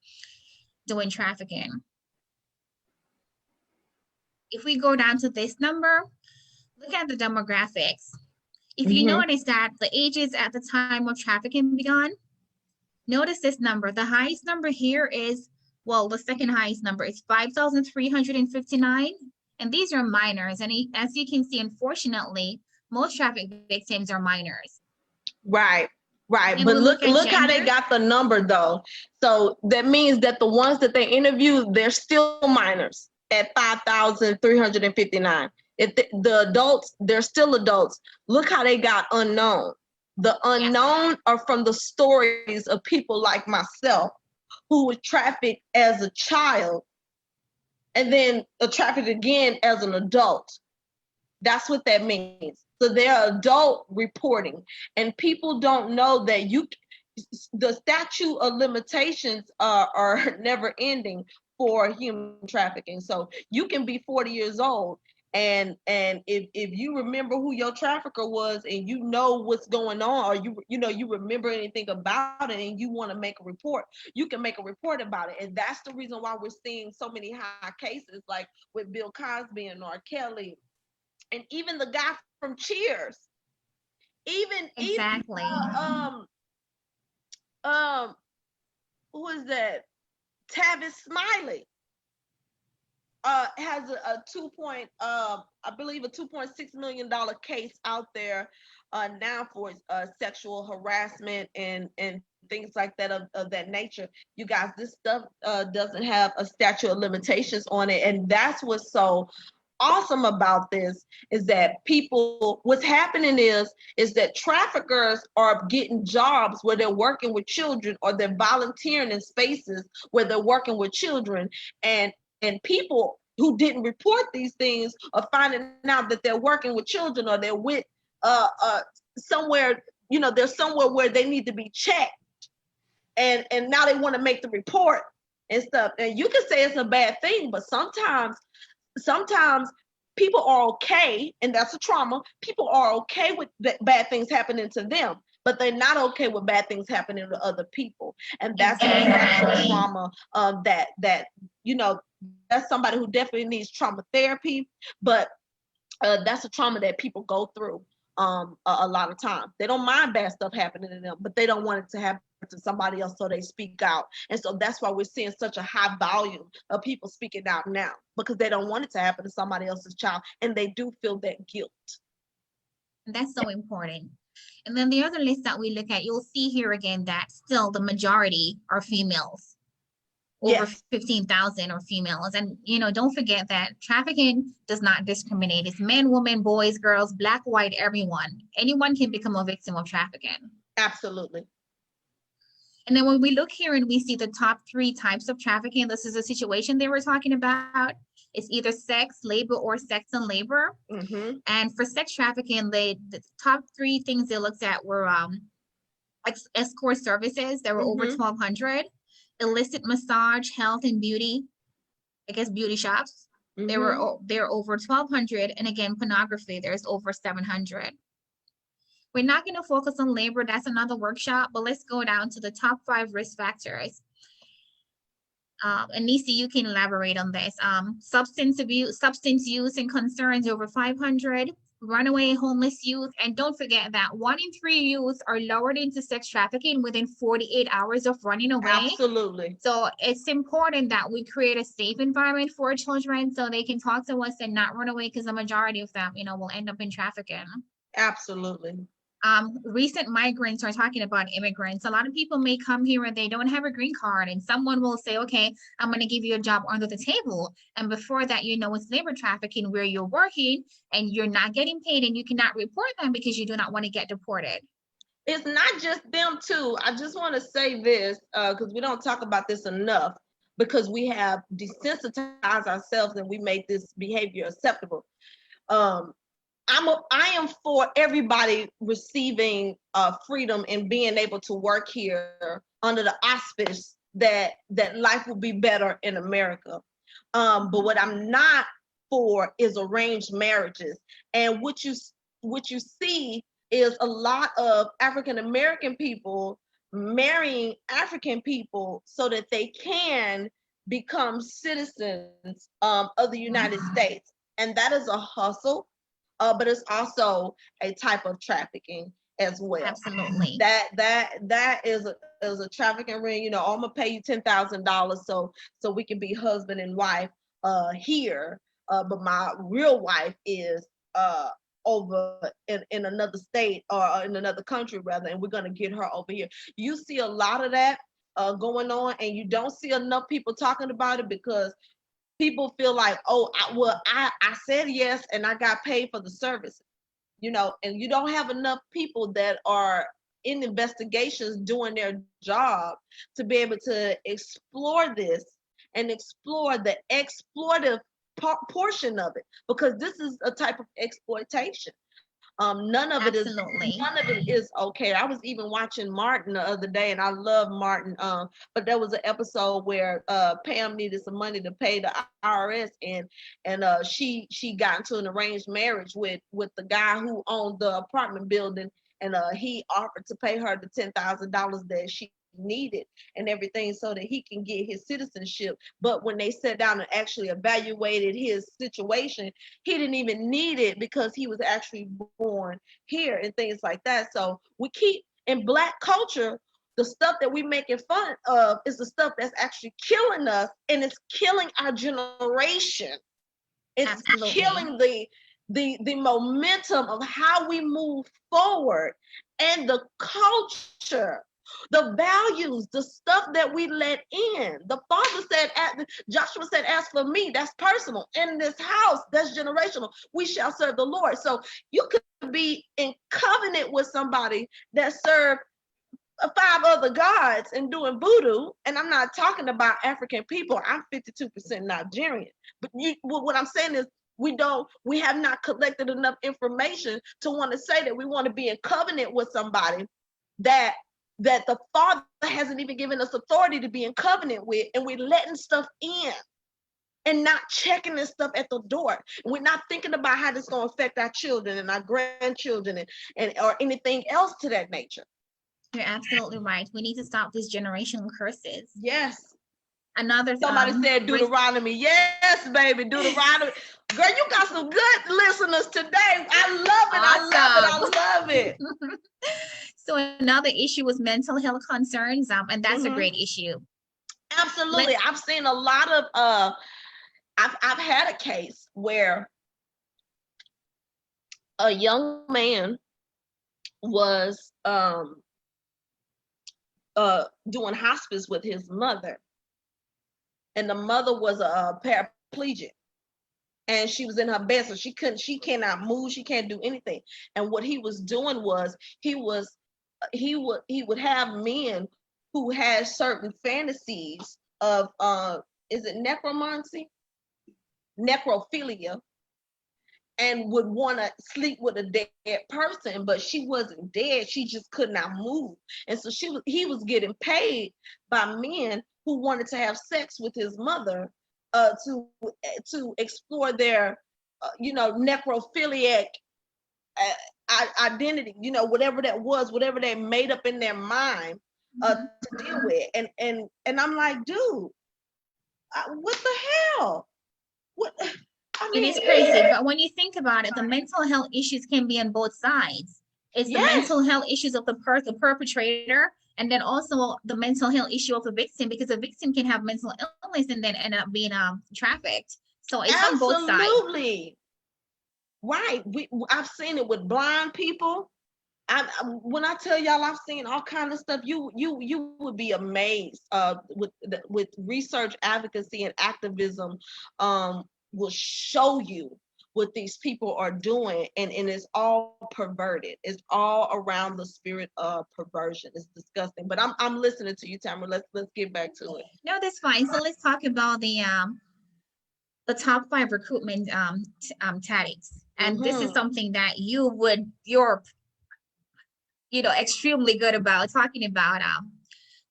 doing trafficking. If we go down to this number, look at the demographics. If you notice that the ages at the time of trafficking began, notice this number. The highest number here is, well, the second highest number is 5,359. And these are minors. And as you can see, unfortunately, most traffic victims are minors. Right. And But we look at how they gender. got the number though. So that means that the ones that they interviewed, they're still minors at 5,359. If the adults, they're still adults. Look how they got unknown. The unknown are from the stories of people like myself who were trafficked as a child and then trafficked again as an adult. That's what that means. So they're adult reporting, and people don't know that the statute of limitations are never ending for human trafficking. So you can be 40 years old, and if you remember who your trafficker was and you know what's going on, or you remember anything about it and you want to make a report, you can make a report about it. And that's the reason why we're seeing so many high cases like with Bill Cosby and R. Kelly. And even the guy from Cheers, even who is that? Tavis Smiley has a I believe a $2.6 million case out there now for sexual harassment and things like that of that nature. You guys, this stuff doesn't have a statute of limitations on it, and that's what's so awesome about this is that what's happening is that traffickers are getting jobs where they're working with children, or they're volunteering in spaces where they're working with children, and people who didn't report these things are finding out that they're working with children, or they're with somewhere, they're somewhere where they need to be checked, and now they want to make the report and stuff. And you can say it's a bad thing, but sometimes people are okay, and that's a trauma. People are okay with bad things happening to them, but they're not okay with bad things happening to other people. And that's a trauma that that's somebody who definitely needs trauma therapy, but that's a trauma that people go through a lot of times. They don't mind bad stuff happening to them, but they don't want it to happen to somebody else, so they speak out. And so that's why we're seeing such a high volume of people speaking out now, because they don't want it to happen to somebody else's child, and they do feel that guilt. And that's so important. And then the other list that we look at, you'll see here again that still the majority are females. Over 15,000 are females. And don't forget that trafficking does not discriminate. It's men, women, boys, girls, black, white, everyone. Anyone can become a victim of trafficking. Absolutely. And then when we look here and we see the top 3 types of trafficking, this is a situation they were talking about. It's either sex, labor, or sex and labor. And for sex trafficking, the top 3 things they looked at were escort services. There were over 1,200. Illicit massage, health, and beauty. I guess beauty shops. There are over 1,200. And again, pornography, there's over 700. We're not going to focus on labor. That's another workshop, but let's go down to the top 5 risk factors. And Nissi, you can elaborate on this. Substance use and concerns, over 500. Runaway homeless youth. And don't forget that 1 in 3 youth are lured into sex trafficking within 48 hours of running away. Absolutely. So it's important that we create a safe environment for children so they can talk to us and not run away, because the majority of them, will end up in trafficking. Absolutely. Recent migrants are talking about immigrants. A lot of people may come here and they don't have a green card, and someone will say, okay, I'm going to give you a job under the table. And before that, it's labor trafficking where you're working and you're not getting paid, and you cannot report them because you do not want to get deported. it's not just them too. I just want to say this because we don't talk about this enough, because we have desensitized ourselves and we made this behavior acceptable. I am for everybody receiving freedom and being able to work here under the auspice that life will be better in America. But what I'm not for is arranged marriages. And what you see is a lot of African American people marrying African people so that they can become citizens of the United States. And that is a hustle, but it's also a type of trafficking as well. Absolutely. That is a trafficking ring. You know, I'm gonna pay you $10,000 so we can be husband and wife here, but my real wife is over in another state or in another country rather, and we're gonna get her over here. You see a lot of that going on, and you don't see enough people talking about it because people feel like, oh, I said yes and I got paid for the service, you know, and you don't have enough people that are in investigations doing their job to be able to explore this and explore the exploitive portion of it, because this is a type of exploitation. None of Absolutely. it is okay. I was even watching Martin the other day, and I love Martin. But there was an episode where Pam needed some money to pay the IRS, and she got into an arranged marriage with the guy who owned the apartment building, and he offered to pay her the $10,000 that she needed and everything so that he can get his citizenship. But when they sat down and actually evaluated his situation, he didn't even need it because he was actually born here and things like that. So we keep, in Black culture, the stuff that we making fun of is the stuff that's actually killing us, and it's killing our generation. It's Absolutely. killing the momentum of how we move forward, and the culture, the values, the stuff that we let in. The father said, Joshua said, as for me, that's personal. In this house, that's generational. We shall serve the Lord. So you could be in covenant with somebody that served 5 other gods and doing voodoo. And I'm not talking about African people. I'm 52% Nigerian. But what I'm saying is, we have not collected enough information to want to say that we want to be in covenant with somebody that the Father hasn't even given us authority to be in covenant with, and we're letting stuff in and not checking this stuff at the door. And we're not thinking about how this is going to affect our children and our grandchildren and or anything else to that nature. You're absolutely right. We need to stop these generational curses. Yes. Another Somebody said Deuteronomy. Yes, baby, Deuteronomy. Girl, you got some good listeners today. I love it. Awesome. I love it. So another issue was mental health concerns, and that's a great issue. Absolutely. I've seen a lot of I've had a case where a young man was doing hospice with his mother, and the mother was a paraplegic, and she was in her bed, so she cannot move, she can't do anything. And what he was doing was he would have men who had certain fantasies of is it necromancy, necrophilia, and would want to sleep with a dead person, but she wasn't dead, she just could not move. And so he was getting paid by men who wanted to have sex with his mother to explore their necrophiliac identity, whatever that was, whatever they made up in their mind to deal with. And I'm like, dude, what the hell? What? I mean, it is crazy, but when you think about it, the mental health issues can be on both sides. It's the mental health issues of the perpetrator, and then also the mental health issue of the victim, because the victim can have mental illness and then end up being trafficked. So it's on both sides. Absolutely. Right. I've seen it with blind people. When I tell y'all I've seen all kinds of stuff, you would be amazed with research, advocacy, and activism will show you what these people are doing, and it's all perverted. It's all around the spirit of perversion. It's disgusting. But I'm listening to you, Tamara. Let's get back to it. No, that's fine. So let's talk about the top 5 recruitment tactics. And this is something that you're extremely good about talking about.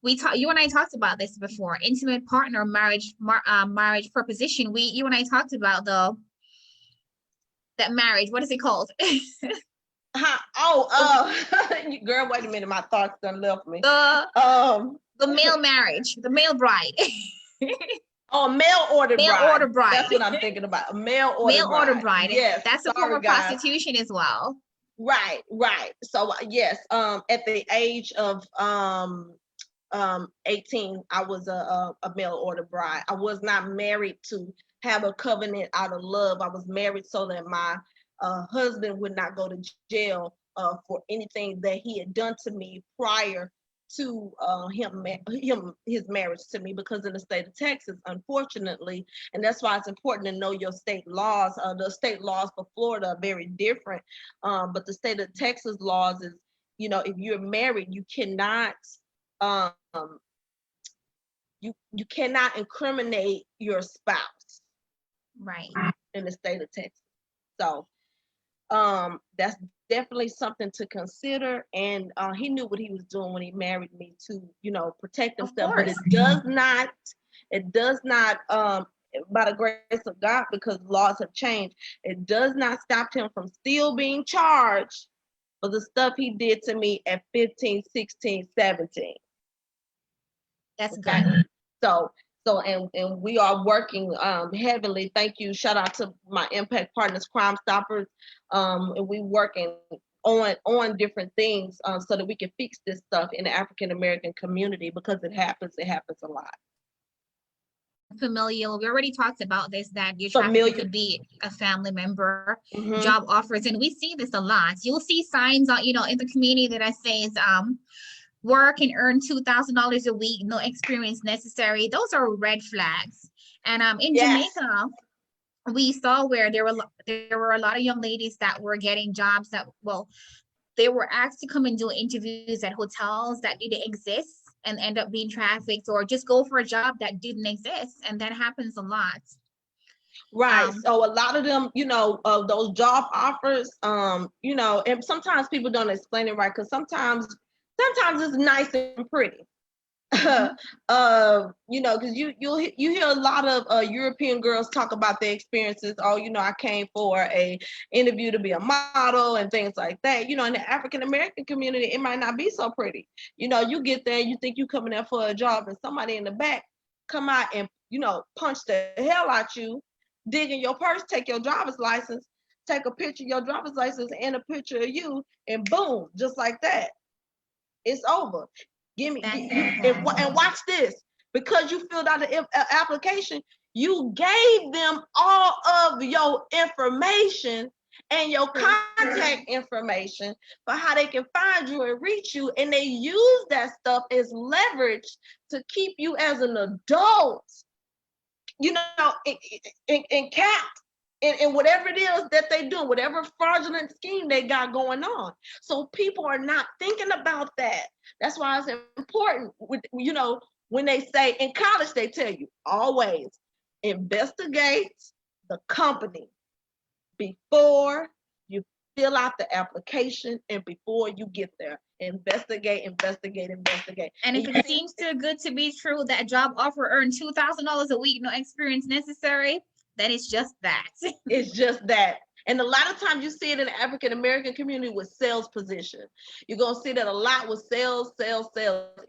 You and I talked about this before. Intimate partner marriage proposition. You and I talked about that marriage. What is it called? Girl, wait a minute. My thoughts done left me. The male marriage, the male bride. Mail order bride. That's what That's I'm thinking about. A mail order bride. Yes, that's a form of prostitution as well. Right. So yes, at the age of 18, I was a mail order bride. I was not married to have a covenant out of love. I was married so that my husband would not go to jail for anything that he had done to me prior to his marriage to me, because in the state of Texas, unfortunately, and that's why it's important to know your state laws. The state laws for Florida are very different, but the state of Texas laws is, if you're married, you cannot you cannot incriminate your spouse, right, in the state of Texas. So that's definitely something to consider. And he knew what he was doing when he married me to, protect himself. But it does not, by the grace of God, because laws have changed, it does not stop him from still being charged for the stuff he did to me at 15, 16, 17. That's good. So and we are working heavily. Thank you. Shout out to my impact partners, Crime Stoppers. And we working on different things so that we can fix this stuff in the African American community, because it happens a lot. Familial. We already talked about this, that your trafficker could be a family member. Job offers, and we see this a lot. You'll see signs on, in the community that says work and earn $2,000 a week, no experience necessary. Those are red flags. And in Jamaica, we saw where there were a lot of young ladies that were getting jobs that, they were asked to come and do interviews at hotels that didn't exist and end up being trafficked, or just go for a job that didn't exist. And that happens a lot. Right. So a lot of them, those job offers, and sometimes people don't explain it right, because sometimes it's nice and pretty. Because you hear a lot of European girls talk about their experiences. I came for a interview to be a model and things like that. In the African American community, it might not be so pretty. You get there, you think you coming there for a job, and somebody in the back come out and punch the hell out you, dig in your purse, take your driver's license, take a picture of your driver's license and a picture of you, and boom, just like that, it's over. And watch this. Because you filled out the application, you gave them all of your information and your contact information for how they can find you and reach you, and they use that stuff as leverage to keep you as an adult, and capped in whatever it is that they do, whatever fraudulent scheme they got going on. So people are not thinking about that. That's why it's important. When they say in college, they tell you always investigate the company before you fill out the application and before you get there. Investigate. And if it seems too good to be true, that job offer earned $2,000 a week, no experience necessary, then it's just that. It's just that. And a lot of times you see it in the African American community with sales position. You're going to see that a lot with sales.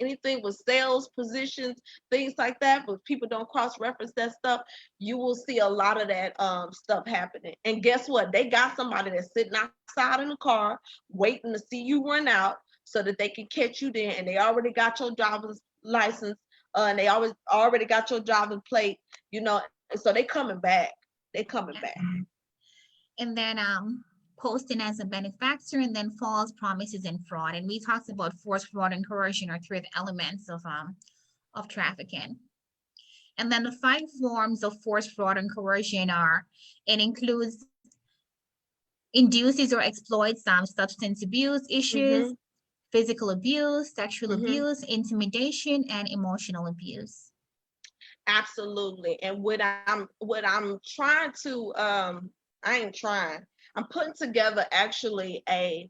Anything with sales positions, things like that, but people don't cross-reference that stuff, you will see a lot of that stuff happening. And guess what? They got somebody that's sitting outside in the car waiting to see you run out so that they can catch you there, and they already got your driver's license, and they already got your driver's plate, so they coming back. And then posting as a benefactor, and then false promises and fraud. And we talked about force, fraud, and coercion are 3 elements of trafficking. And then the 5 forms of force, fraud, and coercion it includes induces or exploits substance abuse issues, Mm-hmm. physical abuse, sexual Mm-hmm. abuse, intimidation, and emotional abuse. Absolutely. And what I'm trying to I ain't trying. I'm putting together actually a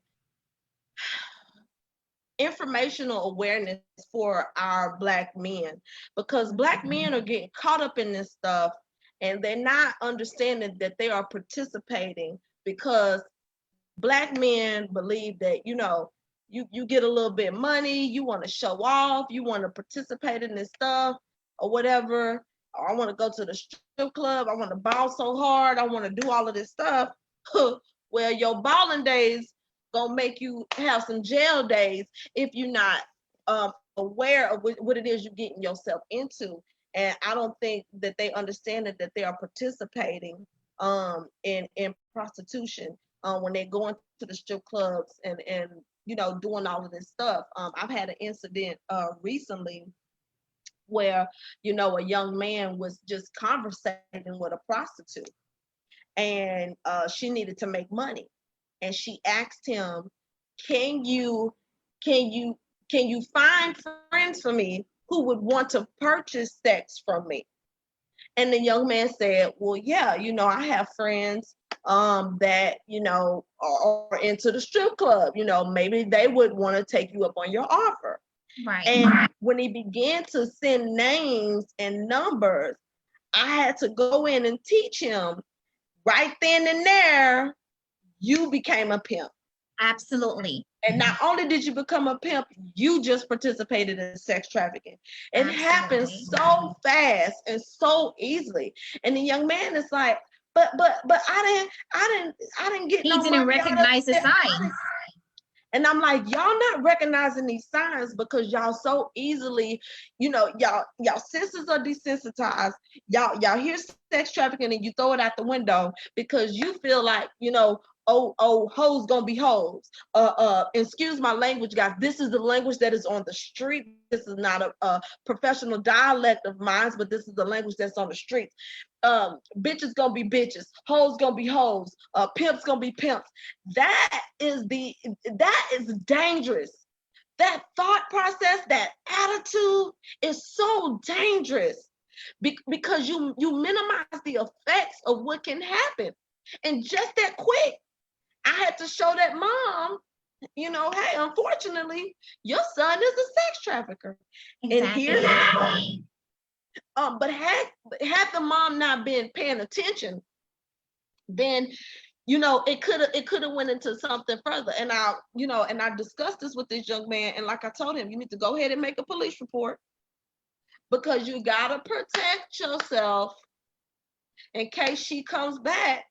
informational awareness for our Black men, because Black men are getting caught up in this stuff and they're not understanding that they are participating, because Black men believe that, you get a little bit of money, you want to show off, you want to participate in this stuff or whatever. Or I want to go to the strip club, I want to ball so hard, I want to do all of this stuff. Well, your balling days gonna make you have some jail days if you're not aware of what it is you're getting yourself into. And I don't think that they understand that they are participating in prostitution when they're going to the strip clubs and doing all of this stuff. I've had an incident recently where a young man was just conversating with a prostitute, and she needed to make money, and she asked him, can you can you can you find friends for me who would want to purchase sex from me? And the young man said, well, yeah, I have friends that are into the strip club, maybe they would want to take you up on your offer. Right. And when he began to send names and numbers, I had to go in and teach him right then and there, you became a pimp. Absolutely. And not only did you become a pimp, you just participated in sex trafficking. It happens so fast and so easily. And the young man is like, but I didn't get no money. He didn't recognize the signs. And I'm like, y'all not recognizing these signs because y'all so easily, y'all senses are desensitized. Y'all hear sex trafficking and you throw it out the window because you feel like, hoes gonna be hoes. Excuse my language, guys. This is the language that is on the street. This is not a professional dialect of mine, but this is the language that's on the streets. Bitches gonna be bitches, hoes gonna be hoes, pimps gonna be pimps. That is dangerous. That thought process, that attitude is so dangerous because you minimize the effects of what can happen. And just that quick, I had to show that mom, hey, unfortunately, your son is a sex trafficker. Exactly. And here, but had the mom not been paying attention, then it could have went into something further. And I discussed this with this young man, and like I told him, you need to go ahead and make a police report because you gotta protect yourself in case she comes back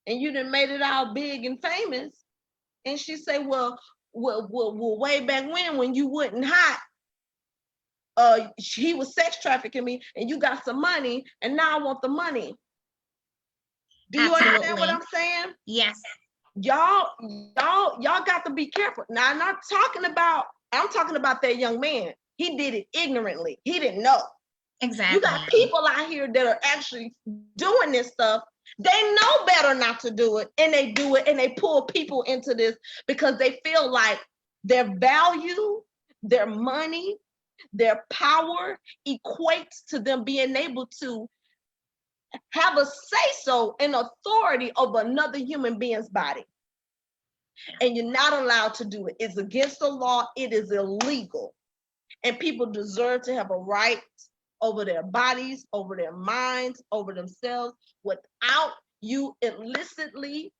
and you done made it all big and famous. And she say, well, way back when you wasn't hot, he was sex trafficking me and you got some money and now I want the money. Do you understand what I'm saying? Yes. Y'all got to be careful. Now, I'm talking about that young man. He did it ignorantly. He didn't know. Exactly. You got people out here that are actually doing this stuff. They know better not to do it, and they do it, and they pull people into this because they feel like their value, their money, their power equates to them being able to have a say-so and authority over another human being's body. And you're not allowed to do it. It's against the law. It is illegal. And people deserve to have a right over their bodies, over their minds, over themselves, without you illicitly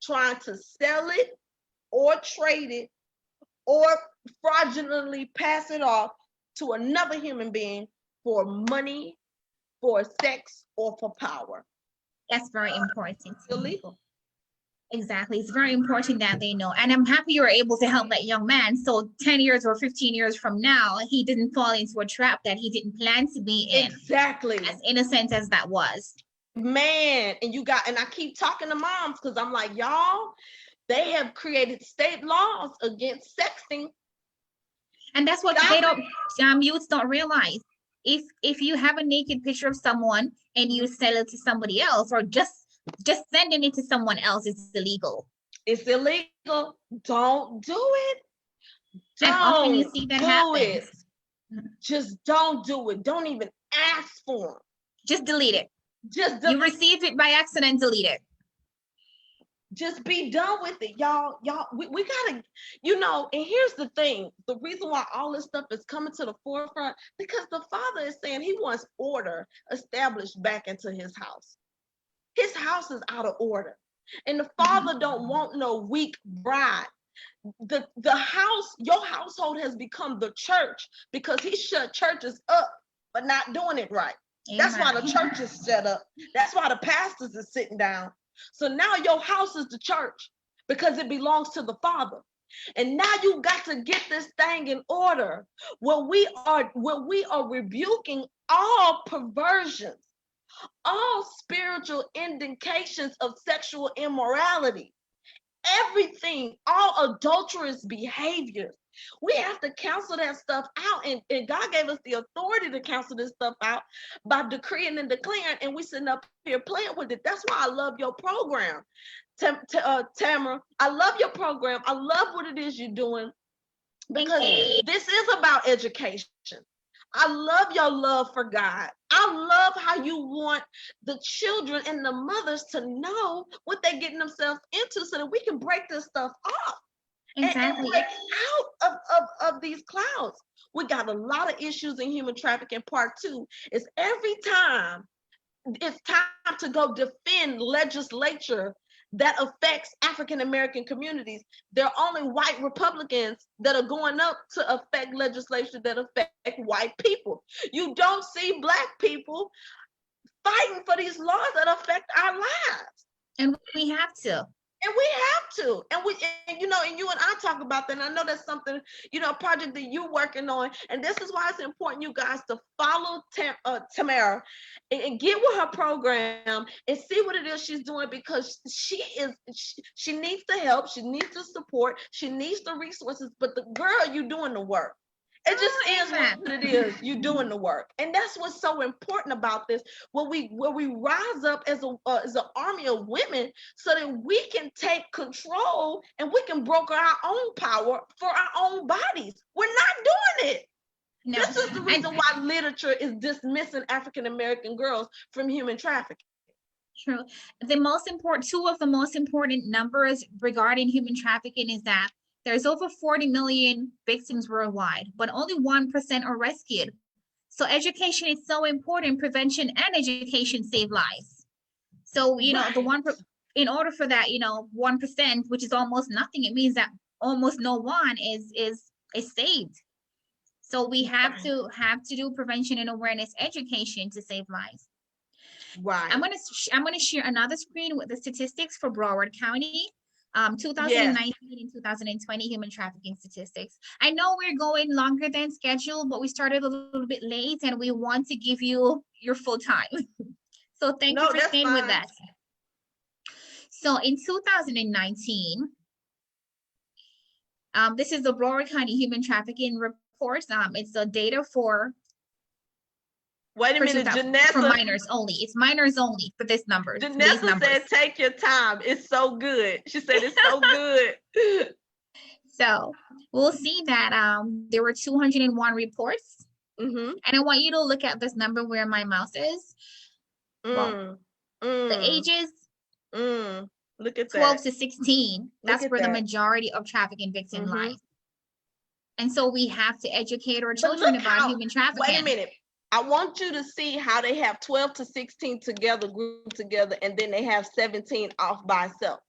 trying to sell it or trade it or fraudulently pass it off to another human being for money, for sex, or for power. That's very important. It's illegal. Exactly. It's very important that they know. And I'm happy you were able to help that young man. So 10 years or 15 years from now, he didn't fall into a trap that he didn't plan to be in. Exactly. As innocent as that was. Man, and I keep talking to moms because I'm like, y'all, they have created state laws against sexting. And that's what youths don't realize. If you have a naked picture of someone and you sell it to somebody else, or just sending it to someone else is illegal. It's illegal. Don't do it. And often you Don't see that do happens. it. Just don't do it. Don't even ask for them. Just delete it. Just You received it by accident, delete it. just be done with it, y'all. We gotta, you know, and here's the thing. The reason why all this stuff is coming to the forefront, because the Father is saying he wants order established back into his house. His house is out of order. And the Father don't want no weak bride. The house, your household has become the church because he shut churches up, but not doing it right. That's why the church is set up. That's why the pastors are sitting down. So now your house is the church because it belongs to the Father. And now you got to get this thing in order where we are rebuking all perversions, all spiritual indications of sexual immorality, everything, all adulterous behaviors. We have to cancel that stuff out, and God gave us the authority to cancel this stuff out by decreeing and declaring, and we sitting up here playing with it. That's why I love your program, Tamara. I love your program. I love what it is you're doing, because this is about education. I love your love for God. I love how you want the children and the mothers to know what they're getting themselves into so that we can break this stuff off. Exactly. And break out of these clouds. We got a lot of issues in human trafficking. Part 2 is every time it's time to go defend legislature that affects African American communities, there are only white Republicans that are going up to affect legislation that affect white people. You don't see Black people fighting for these laws that affect our lives. And we have to. And we have to, and you know, and you and I talk about that. And I know that's something, you know, a project that you're working on. And this is why it's important, you guys, to follow Tamara and get with her program and see what it is she's doing, because she needs the help, she needs the support, she needs the resources. But the girl, you doing the work. It just is what it is. You're doing the work, and that's what's so important about this. Where we rise up as an army of women, so that we can take control and we can broker our own power for our own bodies. We're not doing it. No. This is the reason why literature is dismissing African American girls from human trafficking. True. Two of the most important numbers regarding human trafficking is that there's over 40 million victims worldwide, but only 1% are rescued. So education is so important. Prevention and education save lives. So, you know, in order for that, you know, 1%, which is almost nothing, it means that almost no one is saved. So we have to do prevention and awareness education to save lives. Right. I'm gonna share another screen with the statistics for Broward County. 2019 and 2020 human trafficking statistics. I know we're going longer than scheduled, but we started a little bit late and we want to give you your full time. So thank you for staying with us. So in 2019, this is the Broward County human trafficking reports. It's the data for wait a minute, Janessa. For minors only. It's minors only for this number. Janessa said, take your time. It's so good. She said, it's so good. So we'll see that there were 201 reports. And I want you to look at this number where my mouse is. The ages. Look at 12 to 16. That's where the majority of trafficking victims lie. And so we have to educate our children about human trafficking. Wait a minute. I want you to see how they have 12 to 16 together, grouped together, and then they have 17 off by itself.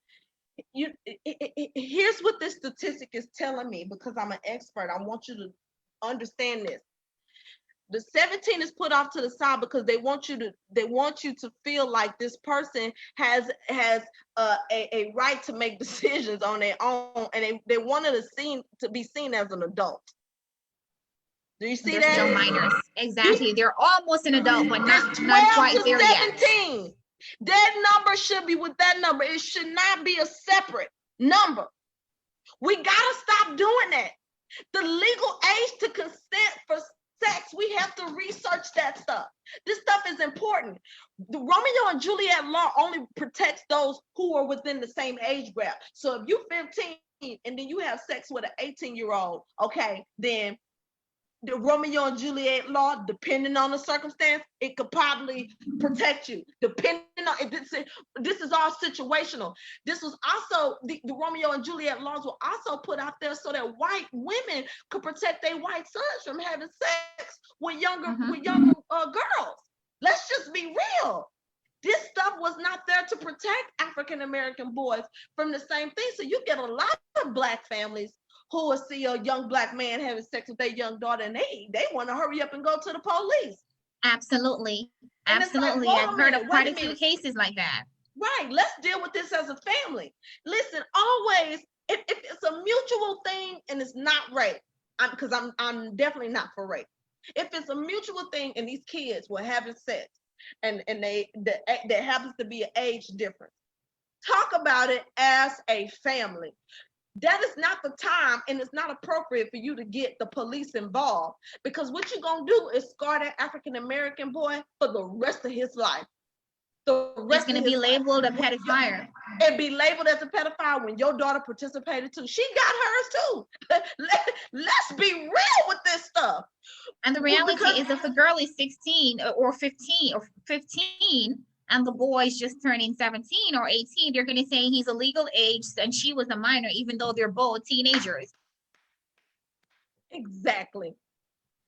Here's what this statistic is telling me, because I'm an expert. I want you to understand this. The 17 is put off to the side because they want you to feel like this person has a right to make decisions on their own, and they wanted to be seen as an adult. Do you see that? They're still minors. Exactly. They're almost an adult, but not quite there yet. That number should be with that number. It should not be a separate number. We gotta stop doing that. The legal age to consent for sex We have to research that stuff. This stuff is important. The Romeo and Juliet law only protects those who are within the same age gap. So if you're 15 and then you have sex with an 18-year-old, okay, then the Romeo and Juliet law, depending on the circumstance, it could probably protect you. Depending on this is all situational. This was also the Romeo and Juliet laws were also put out there so that white women could protect their white sons from having sex with younger girls. Let's just be real. This stuff was not there to protect African American boys from the same thing. So you get a lot of Black families who will see a young Black man having sex with their young daughter, and they want to hurry up and go to the police. Absolutely. Absolutely. Like, I've heard of quite a few cases like that. Right. Let's deal with this as a family. Listen, always, if it's a mutual thing and it's not rape, because I'm definitely not for rape. If it's a mutual thing and these kids were having sex and there happens to be an age difference, talk about it as a family. That is not the time, and it's not appropriate for you to get the police involved, because what you're going to do is scar that African-American boy for the rest of his life. He's going to be labeled a pedophile. And be labeled as a pedophile when your daughter participated too. She got hers too. Let's be real with this stuff. And the reality is, if a girl is 16 or 15 and the boy's just turning 17 or 18, they're going to say he's a legal age and she was a minor, even though they're both teenagers. Exactly.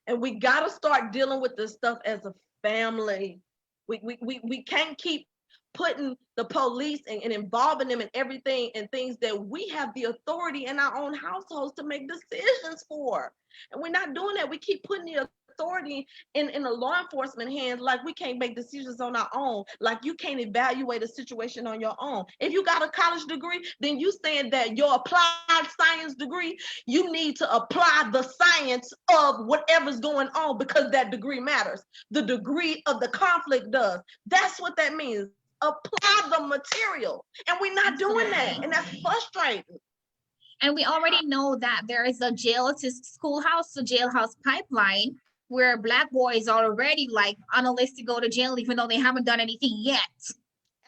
And we got to start dealing with this stuff as a family. We can't keep putting the police and involving them in everything and things that we have the authority in our own households to make decisions for. And we're not doing that. We keep putting the authority in the law enforcement hands, like we can't make decisions on our own, like you can't evaluate a situation on your own. If you got a college degree, then you saying that your applied science degree, you need to apply the science of whatever's going on, because that degree matters. The degree of the conflict does. That's what that means. Apply the material. And we're not doing that. And that's frustrating. And we already know that there is a jail to schoolhouse to jailhouse pipeline where Black boys are already like on a list to go to jail, even though they haven't done anything yet.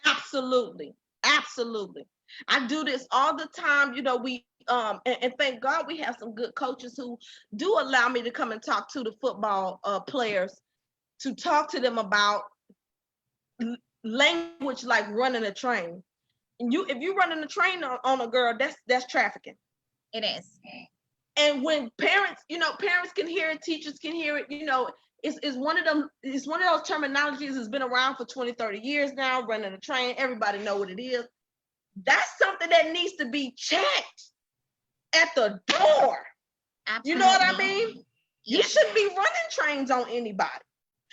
Absolutely. Absolutely. I do this all the time. You know, we and thank God we have some good coaches who do allow me to come and talk to the football players, to talk to them about language like running a train. And if you're running a train on a girl, that's trafficking. It is. And when parents can hear it, teachers can hear it, it's one of those terminologies that's been around for 20, 30 years now, running a train, everybody know what it is. That's something that needs to be checked at the door. Absolutely. You know what I mean? You shouldn't be running trains on anybody.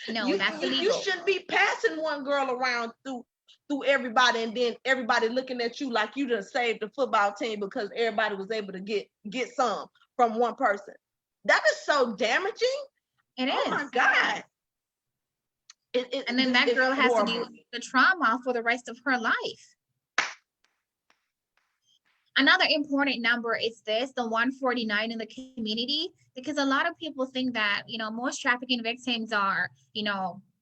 No, that's illegal. You shouldn't be passing one girl around through everybody, and then everybody looking at you like you just saved the football team because everybody was able to get some from one person. That is so damaging. It is. Oh my God. And then that girl has to deal with the trauma for the rest of her life. Another important number is the 149 in the community, because a lot of people think that, most trafficking victims are,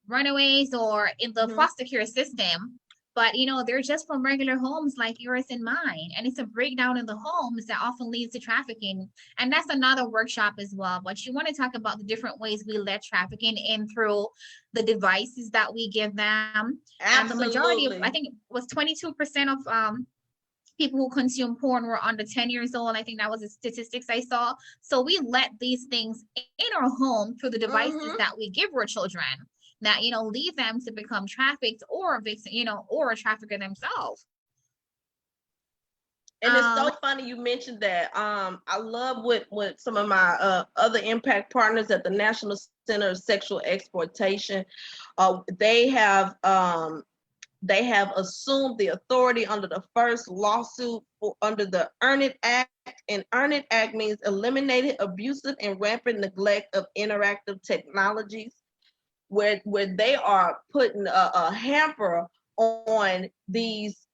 runaways or in the foster care system. But, they're just from regular homes like yours and mine. And it's a breakdown in the homes that often leads to trafficking. And that's another workshop as well. But you want to talk about the different ways we let trafficking in through the devices that we give them. Absolutely. And the majority of, I think it was 22% of people who consume porn were under 10 years old. I think that was the statistics I saw. So we let these things in our home through the devices that we give our children, that lead them to become trafficked or or a trafficker themselves. And it's so funny you mentioned that. I love what some of my other impact partners at the National Center of Sexual Exploitation, they have assumed the authority under the first lawsuit under the Earn It Act. And Earn It Act means eliminated abusive and rampant neglect of interactive technologies, where they are putting a hamper on these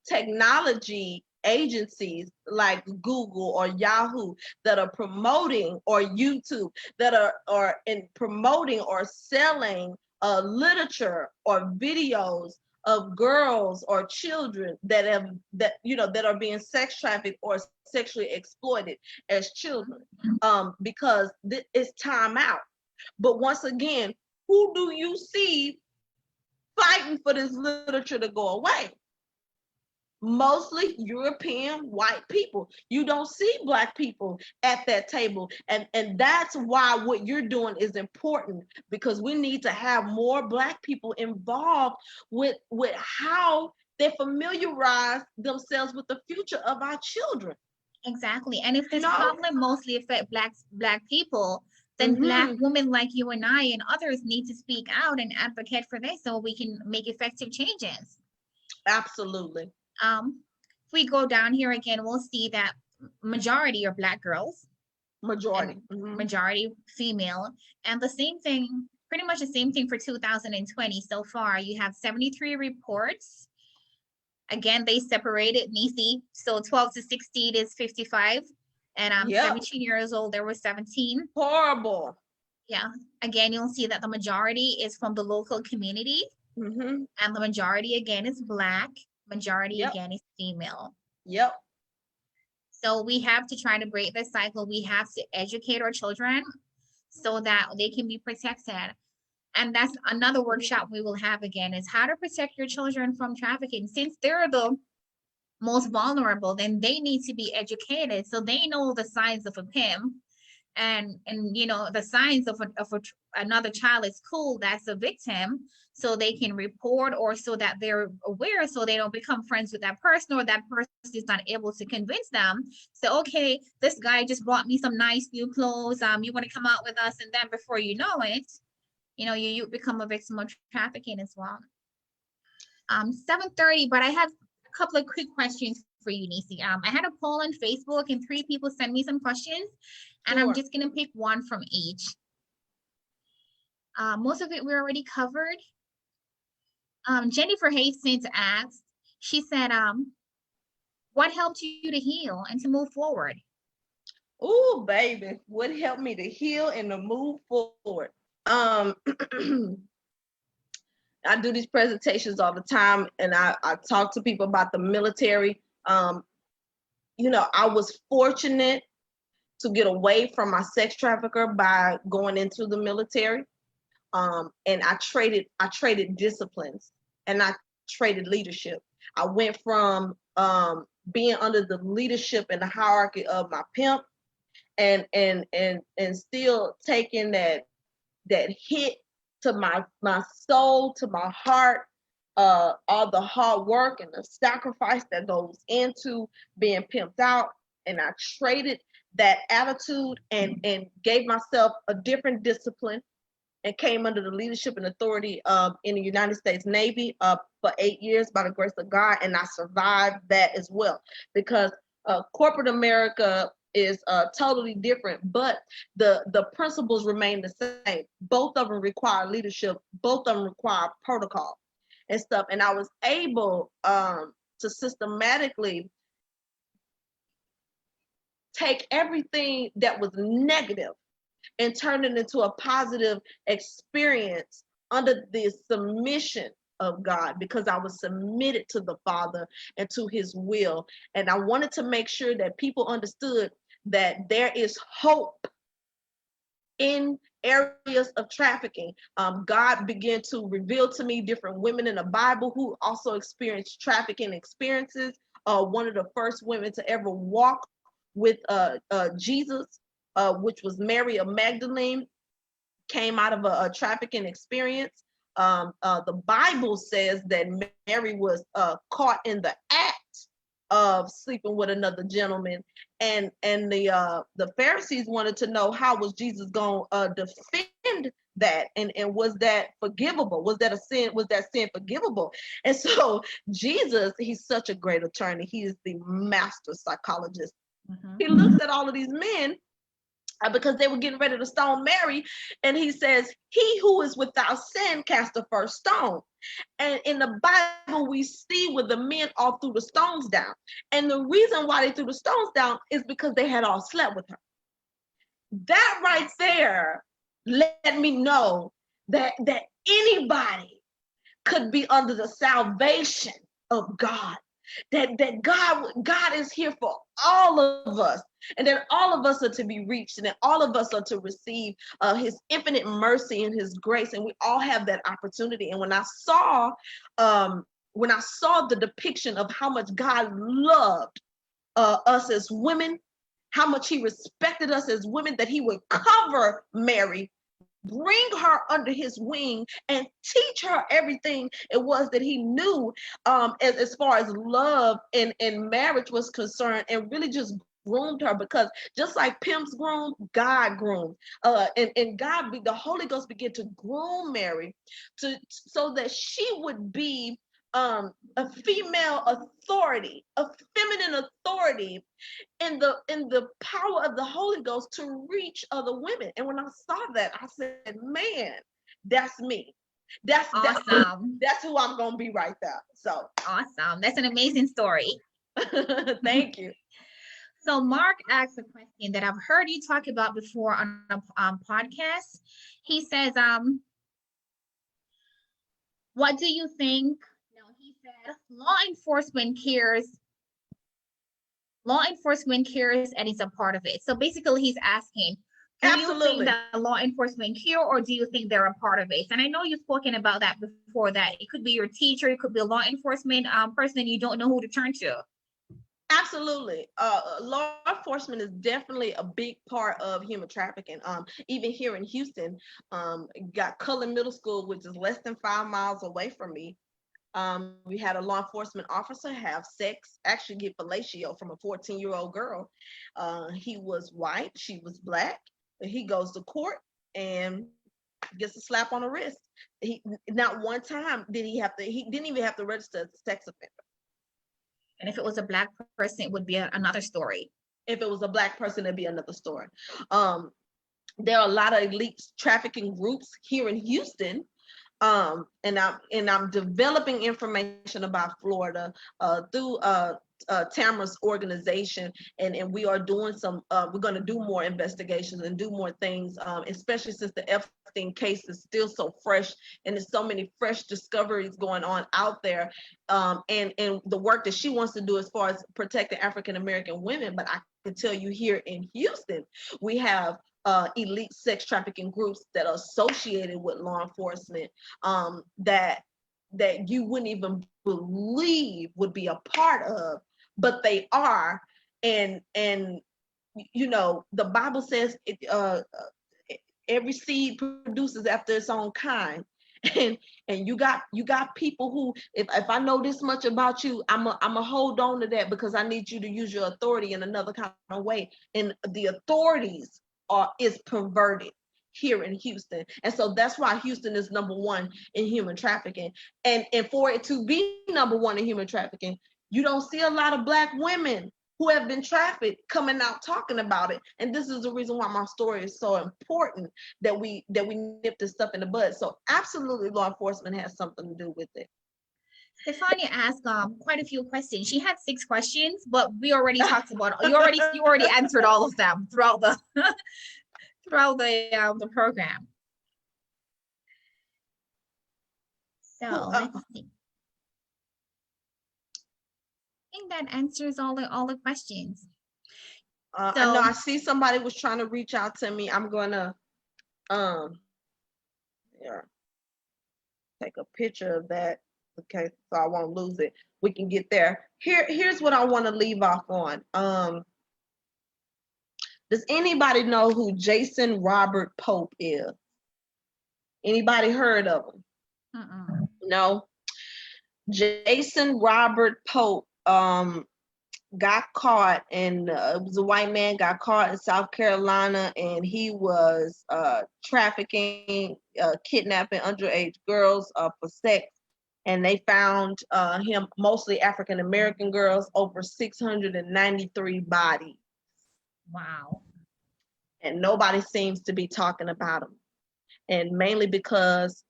technology agencies like Google or Yahoo that are promoting, or YouTube that are in promoting or selling literature or videos of girls or children that are being sex trafficked or sexually exploited as children, because it's time out. But once again, who do you see fighting for this literature to go away? Mostly European white people. You don't see Black people at that table. And that's why what you're doing is important, because we need to have more Black people involved with how they familiarize themselves with the future of our children. Exactly. And if this problem mostly affect black people, then Black women like you and I and others need to speak out and advocate for this so we can make effective changes. Absolutely. If we go down here again, we'll see that majority are Black girls. Majority female. And the same thing, pretty much the same thing for 2020 so far. You have 73 reports. Again, they separated Nissi. So 12 to 16 is 55. And 17 years old, there was 17. Horrible. Yeah. Again, you'll see that the majority is from the local community. And the majority again is Black. Majority again is female. Yep. So we have to try to break this cycle. We have to educate our children so that they can be protected. And that's another workshop we will have again, is how to protect your children from trafficking. Since they're the most vulnerable, then they need to be educated so they know the signs of a pimp and the signs of another child is cool that's a victim, so they can report, or so that they're aware, so they don't become friends with that person, or that person is not able to convince them. So, okay, this guy just brought me some nice new clothes. You want to come out with us? And then before you know it, you become a victim of trafficking as well. 7:30, but I have a couple of quick questions for you, Nissi. I had a poll on Facebook and 3 people sent me some questions, and I'm just going to pick one from each. Most of it we already covered. Jennifer Hastings asked, she said, what helped you to heal and to move forward? Oh, baby, what helped me to heal and to move forward? I do these presentations all the time, and I talk to people about the military. I was fortunate to get away from my sex trafficker by going into the military. And I traded disciplines, and I traded leadership. I went from being under the leadership and the hierarchy of my pimp, and still taking that hit to my soul, to my heart, all the hard work and the sacrifice that goes into being pimped out. And I traded that attitude and gave myself a different discipline, and came under the leadership and authority in the United States Navy for 8 years by the grace of God. And I survived that as well, because corporate America is totally different, but the principles remain the same. Both of them require leadership. Both of them require protocol and stuff. And I was able to systematically take everything that was negative and turn it into a positive experience under the submission of God, because I was submitted to the Father and to his will. And I wanted to make sure that people understood that there is hope in areas of trafficking. God began to reveal to me different women in the Bible who also experienced trafficking experiences. One of the first women to ever walk with Jesus, which was Mary of Magdalene, came out of a trafficking experience. The Bible says that Mary was caught in the act of sleeping with another gentleman, and the Pharisees wanted to know how was Jesus going to defend that, and was that forgivable? Was that a sin? Was that sin forgivable? And so Jesus, he's such a great attorney. He is the master psychologist. He looks at all of these men because they were getting ready to stone Mary. And he says, he who is without sin cast the first stone. And in the Bible, we see where the men all threw the stones down. And the reason why they threw the stones down is because they had all slept with her. That right there let me know that anybody could be under the salvation of God. That God is here for all of us, and that all of us are to be reached, and that all of us are to receive his infinite mercy and his grace, and we all have that opportunity. And when I saw the depiction of how much God loved us as women, how much he respected us as women, that he would cover Mary, bring her under his wing, and teach her everything it was that he knew as far as love and marriage was concerned, and really just groomed her. Because just like pimps groom, God groomed, and the Holy Ghost began to groom Mary so that she would be a female authority, a feminine authority in the power of the Holy Ghost to reach other women. And when I saw that, I said, man, that's me. That's awesome. That's who I'm gonna be right there. So awesome. That's an amazing story. Thank you. So Mark asked a question that I've heard you talk about before on a podcast. He says, what do you think? No, he said law enforcement cares and is a part of it. So basically he's asking, do Absolutely. you think that law enforcement care, or do you think they're a part of it? And I know you've spoken about that before, that it could be your teacher, it could be a law enforcement person, and you don't know who to turn to. Absolutely. Law enforcement is definitely a big part of human trafficking. Even here in Houston, got Cullen Middle School, which is less than 5 miles away from me. We had a law enforcement officer have sex, actually get fellatio from a 14-year-old girl. He was white, she was black. He goes to court and gets a slap on the wrist. Not one time did he didn't even have to register as a sex offender. And if it was a black person, it would be another story. If it was a black person, it'd be another story. There are a lot of elite trafficking groups here in Houston. And I'm developing information about Florida through Tamara's organization, and we are doing we're going to do more investigations and do more things, especially since the Epstein case is still so fresh, and there's so many fresh discoveries going on out there, and the work that she wants to do as far as protecting African American women. But I can tell you, here in Houston, we have elite sex trafficking groups that are associated with law enforcement, that you wouldn't even believe would be a part of, but they are. And you know, the Bible says every seed produces after its own kind. And you got people who, if I know this much about you, I'm a hold on to that, because I need you to use your authority in another kind of way. And the authorities is perverted here in Houston. And so that's why Houston is #1 in human trafficking. And for it to be #1 in human trafficking, you don't see a lot of Black women who have been trafficked coming out talking about it. And this is the reason why my story is so important, that we nip this stuff in the bud. So absolutely, law enforcement has something to do with it. Stefania asked quite a few questions. She had 6 questions, but we already talked about, you already answered all of them throughout the the program. So let's see. I think that answers all the questions. I know I see somebody was trying to reach out to me. I'm gonna take a picture of that. Okay, so I won't lose it. We can get there. Here's what I want to leave off on. Does anybody know who Jason Robert Pope is? Anybody heard of him? No. Jason Robert Pope got caught, and it was a white man, got caught in South Carolina, and he was trafficking, kidnapping underage girls for sex. And they found him, mostly African American girls, over 693 bodies. Wow. and nobody seems to be talking about them. And mainly because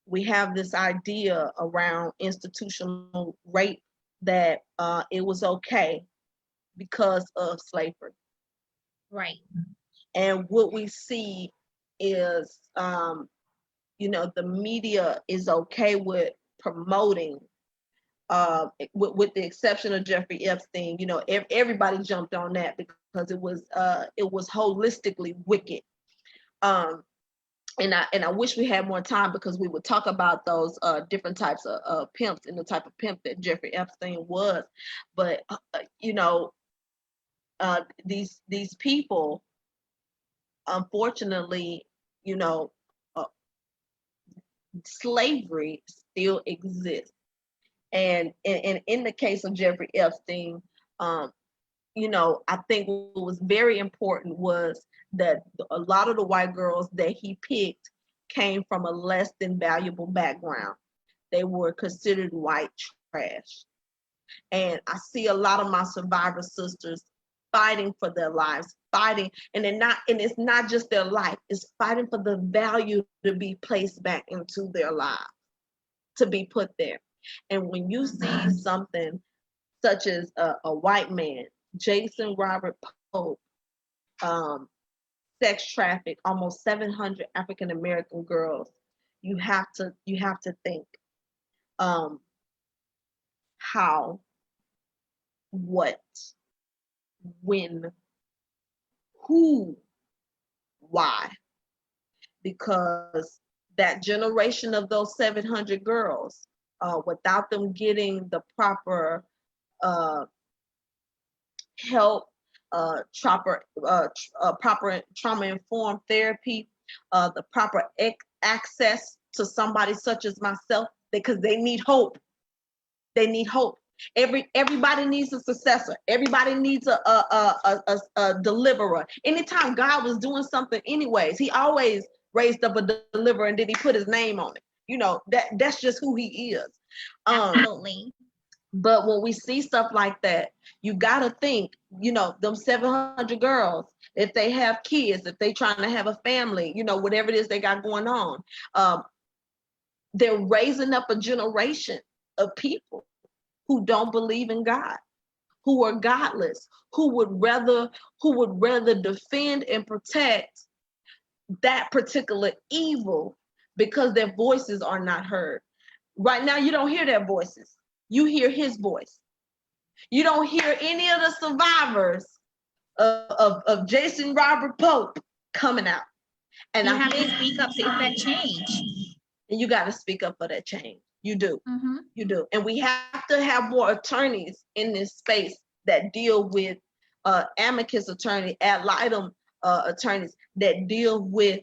we have this idea around institutional rape that it was okay because of slavery. Right. And what we see is, the media is okay with promoting, with the exception of Jeffrey Epstein. Everybody jumped on that because it was holistically wicked. And I wish we had more time because we would talk about those different types of pimps and the type of pimp that Jeffrey Epstein was. But these people, unfortunately, slavery still exists. And in the case of Jeffrey Epstein, I think what was very important was that a lot of the white girls that he picked came from a less than valuable background. They were considered white trash. And I see a lot of my survivor sisters fighting for their lives, fighting, and it's not just their life, it's fighting for the value to be placed back into their lives, to be put there. And when you see something such as a white man, Jason Robert Pope, sex trafficked almost 700 African American girls, you have to think how, what, when, who, why. Because that generation of those 700 girls, without them getting the proper help, proper trauma-informed therapy, the proper access to somebody such as myself, because they need hope. They need hope. Everybody needs a successor. Everybody needs a deliverer. Anytime God was doing something anyways, he always raised up a deliverer and then he put his name on it. That's just who he is. Absolutely. But when we see stuff like that, you gotta think, them 700 girls, if they have kids, if they trying to have a family, whatever it is they got going on, they're raising up a generation of people who don't believe in God, who are godless, who would rather defend and protect that particular evil because their voices are not heard. Right now, you don't hear their voices. You hear his voice. You don't hear any of the survivors of Jason Robert Pope coming out. And you have to speak up to effect change. And you got to speak up for that change. You do. Mm-hmm. You do. And we have to have more attorneys in this space that deal with amicus attorney, ad litem attorneys that deal with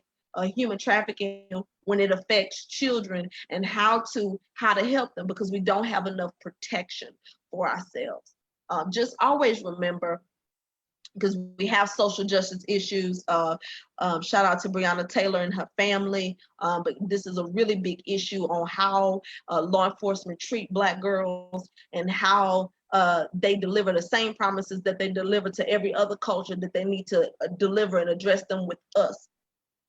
human trafficking when it affects children, and how to help them, because we don't have enough protection for ourselves. Just always remember, because we have social justice issues. Shout out to Breonna Taylor and her family. But this is a really big issue on how law enforcement treat Black girls, and how they deliver the same promises that they deliver to every other culture, that they need to deliver and address them with us.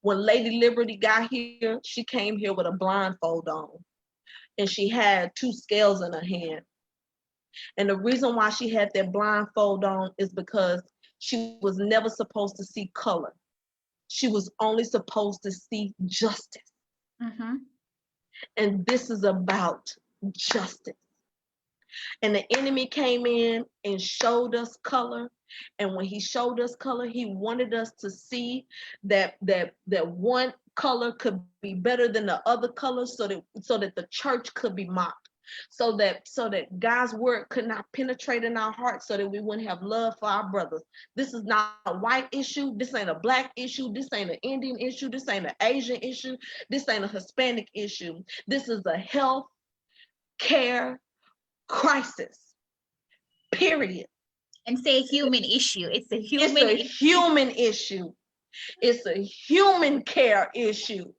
When Lady Liberty got here, she came here with a blindfold on, and she had 2 scales in her hand. And the reason why she had that blindfold on is because she was never supposed to see color. She was only supposed to see justice. Mm-hmm. And this is about justice. And the enemy came in and showed us color. And when he showed us color, he wanted us to see that one color could be better than the other color, so that the church could be mocked. So that God's word could not penetrate in our hearts, so that we wouldn't have love for our brothers. This is not a white issue. This ain't a Black issue. This ain't an Indian issue. This ain't an Asian issue. This ain't a Hispanic issue. This is a health care crisis, period. And say human issue. It's a human human issue. It's a human care issue.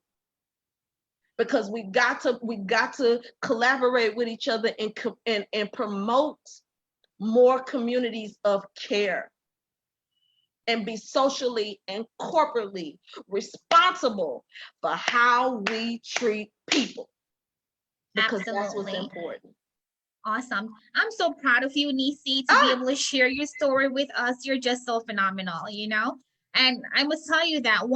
Because we got to collaborate with each other and promote more communities of care. and be socially and corporately responsible for how we treat people, because that's what's Absolutely. important. Awesome. I'm so proud of you, Nissi, to be able to share your story with us. You're just so phenomenal, you know? And I must tell you that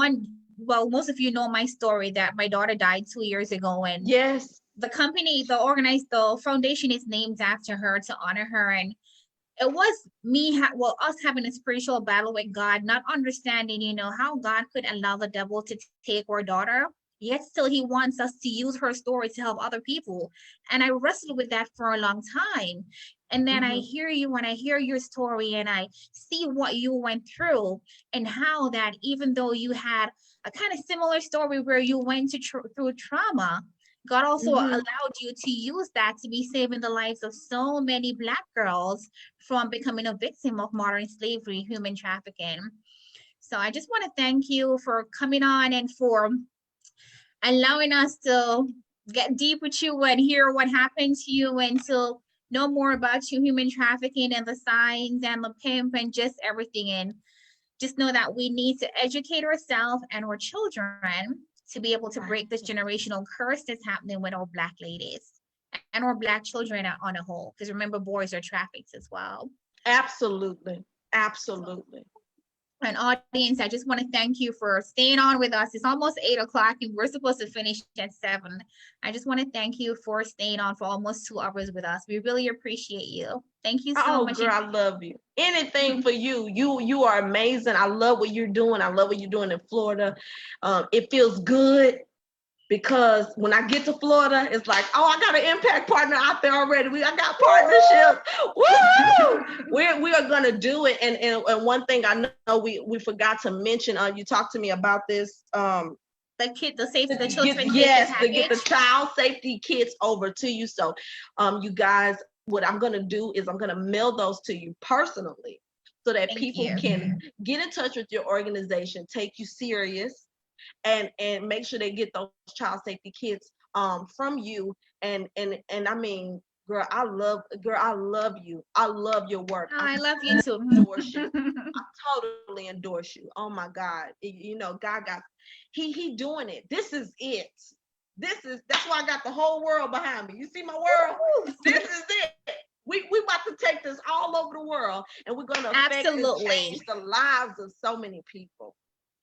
well, most of you know my story that my daughter died 2 years ago. And Yes. the company, the foundation is named after her to honor her. And it was us having a spiritual battle with God, not understanding, how God could allow the devil to take our daughter, yet still he wants us to use her story to help other people. And I wrestled with that for a long time. And then I hear you when I hear your story and I see what you went through, and how that even though you had a kind of similar story where you went through trauma, God also allowed you to use that to be saving the lives of so many Black girls from becoming a victim of modern slavery, human trafficking. So I just want to thank you for coming on and for allowing us to get deep with you and hear what happened to you, and to know more about you, human trafficking and the signs and the pimp and just everything. And just know that we need to educate ourselves and our children to be able to break this generational curse that's happening with our Black ladies and our Black children on a whole. Because remember, boys are trafficked as well. Absolutely. Absolutely. And audience, I just want to thank you for staying on with us. It's almost 8 o'clock and we're supposed to finish at 7. I just want to thank you for staying on for almost 2 hours with us. We really appreciate you. Thank you so much. Girl, I love you. Anything for you. You are amazing. I love what you're doing. I love what you're doing in Florida. It feels good, because when I get to Florida, it's like, I got an impact partner out there already. I got partnerships. Woo! We are gonna do it. And one thing I know we forgot to mention. You talked to me about this. The children to get the child safety kits over to you. So, you guys, what I'm gonna do is I'm gonna mail those to you personally, so that people can get in touch with your organization, take you serious, and make sure they get those child safety kits from you. And I mean, girl, I love you. I love your work. I love you too. Endorse you. I totally endorse you. Oh my God. God got he doing it. This is it. That's why I got the whole world behind me. You see my world? This is it. We about to take this all over the world, and we're gonna affect and change the lives of so many people.